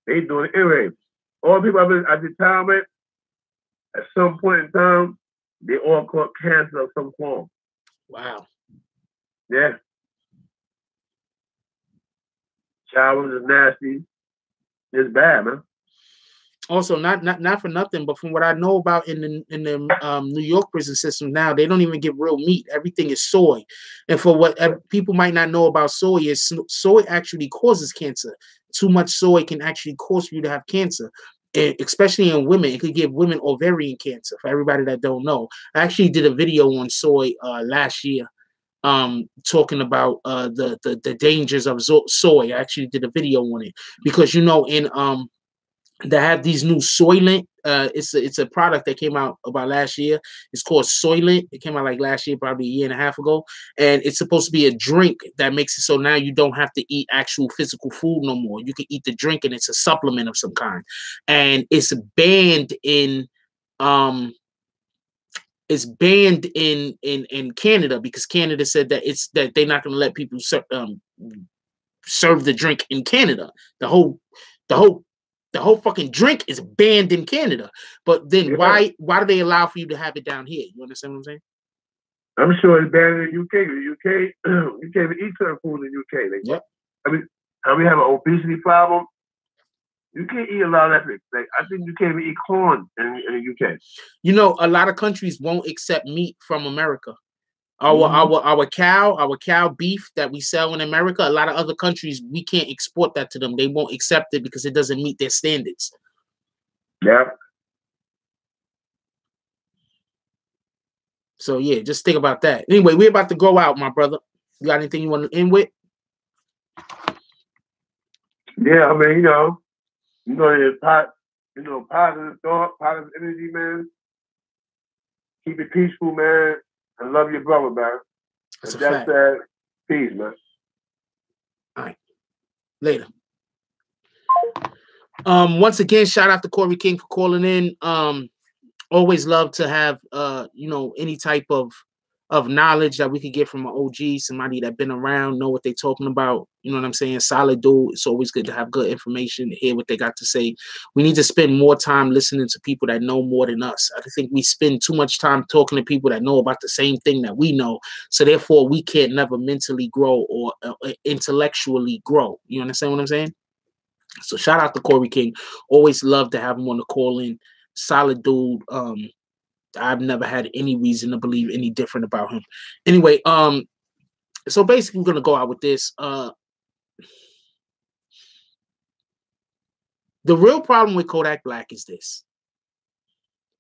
They doing it anyway. All the people I did time with, at some point in time, they all caught cancer of some form. Wow. Yeah. Showers is nasty. It's bad, man. Also, not for nothing, but from what I know about in the New York prison system now, they don't even get real meat. Everything is soy. And for what people might not know about soy is soy actually causes cancer. Too much soy can actually cause you to have cancer, especially in women. It could give women ovarian cancer. For everybody that don't know, I actually did a video on soy last year, talking about the dangers of soy. I actually did a video on it because, you know, in they have these new Soylent. It's a product that came out about last year. It's called Soylent. It came out like last year, probably a year and a half ago. And it's supposed to be a drink that makes it so now you don't have to eat actual physical food no more. You can eat the drink and it's a supplement of some kind. And it's banned in Canada because Canada said that they're not going to let people serve the drink in Canada. The whole fucking drink is banned in Canada. But then why do they allow for you to have it down here? You understand what I'm saying? I'm sure it's banned in the UK. The UK, you can't even eat certain food in the UK. Like, yep. I mean, how we have an obesity problem. You can't eat a lot of that. Like, I think you can't even eat corn in the UK. You know, a lot of countries won't accept meat from America. Our cow beef that we sell in America, a lot of other countries, we can't export that to them. They won't accept it because it doesn't meet their standards. Yeah. So yeah, just think about that. Anyway, we're about to go out, my brother. You got anything you want to end with? Yeah, I mean, it's positive thought, positive energy, man. Keep it peaceful, man. I love your brother, man. That's said, peace, man. All right. Later. Once again, shout out to Corey King for calling in. Always love to have any type of knowledge that we could get from an OG, somebody that been around, know what they're talking about. You know what I'm saying? Solid dude. It's always good to have good information, to hear what they got to say. We need to spend more time listening to people that know more than us. I think we spend too much time talking to people that know about the same thing that we know. So therefore, we can't never mentally grow or intellectually grow. You understand what I'm saying? So shout out to Corey King. Always love to have him on the call in. Solid dude. I've never had any reason to believe any different about him. Anyway, so basically we're gonna go out with this. The real problem with Kodak Black is this.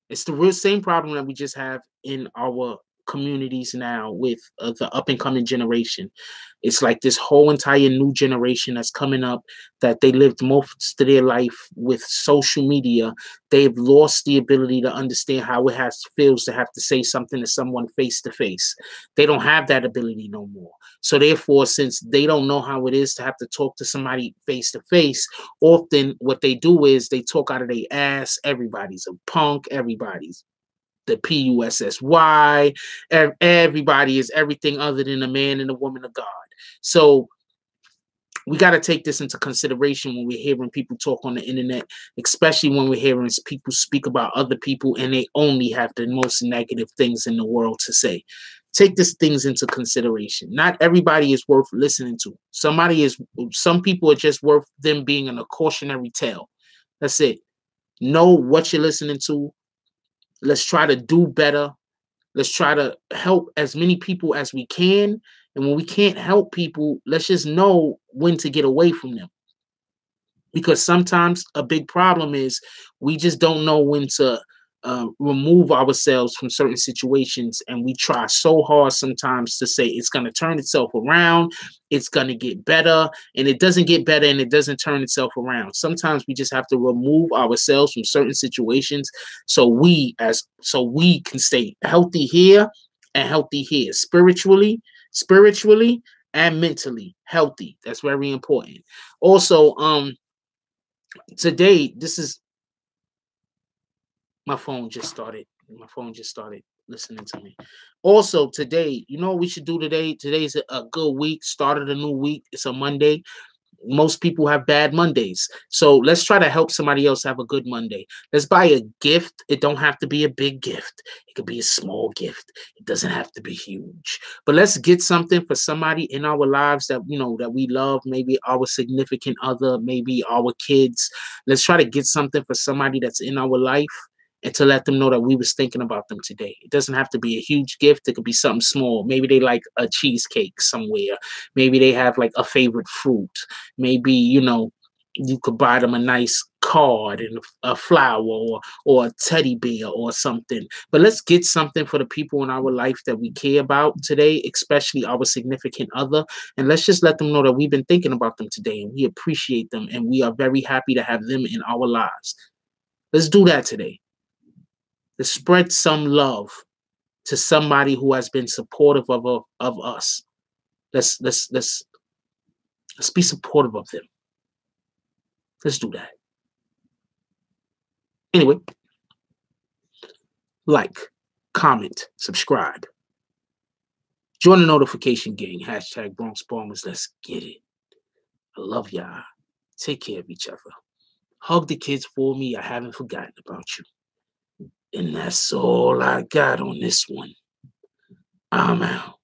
It's the real same problem that we just have in our communities now with the up and coming generation. It's like this whole entire new generation that's coming up that they lived most of their life with social media. They've lost the ability to understand how it feels to have to say something to someone face to face. They don't have that ability no more. So therefore, since they don't know how it is to have to talk to somebody face to face, often what they do is they talk out of their ass. Everybody's a punk. Everybody's the PUSSY. Everybody is everything other than a man and a woman of God. So we got to take this into consideration when we're hearing people talk on the internet, especially when we're hearing people speak about other people and they only have the most negative things in the world to say. Take these things into consideration. Not everybody is worth listening to. Some people are just worth them being in a cautionary tale. That's it. Know what you're listening to. Let's try to do better. Let's try to help as many people as we can. And when we can't help people, let's just know when to get away from them. Because sometimes a big problem is we just don't know when to remove ourselves from certain situations, and we try so hard sometimes to say it's going to turn itself around, it's going to get better, and it doesn't get better, and it doesn't turn itself around. Sometimes we just have to remove ourselves from certain situations so we can stay healthy here and healthy here, spiritually and mentally healthy. That's very important. Also, today, this is my phone just started listening to me. Also, today, you know what we should do today? Today's a good week, start of the new week. It's a Monday. Most people have bad Mondays. So let's try to help somebody else have a good Monday. Let's buy a gift. It don't have to be a big gift. It could be a small gift. It doesn't have to be huge. But let's get something for somebody in our lives that, you know, that we love, maybe our significant other, maybe our kids. Let's try to get something for somebody that's in our life, and to let them know that we was thinking about them today. It doesn't have to be a huge gift. It could be something small. Maybe they like a cheesecake somewhere. Maybe they have like a favorite fruit. Maybe, you know, you could buy them a nice card and a flower or a teddy bear or something. But let's get something for the people in our life that we care about today, especially our significant other. And let's just let them know that we've been thinking about them today, and we appreciate them, and we are very happy to have them in our lives. Let's do that today. To spread some love to somebody who has been supportive of us. Let's be supportive of them. Let's do that. Anyway, like, comment, subscribe. Join the notification gang. # Bronx Bombers. Let's get it. I love y'all. Take care of each other. Hug the kids for me. I haven't forgotten about you. And that's all I got on this one. I'm out.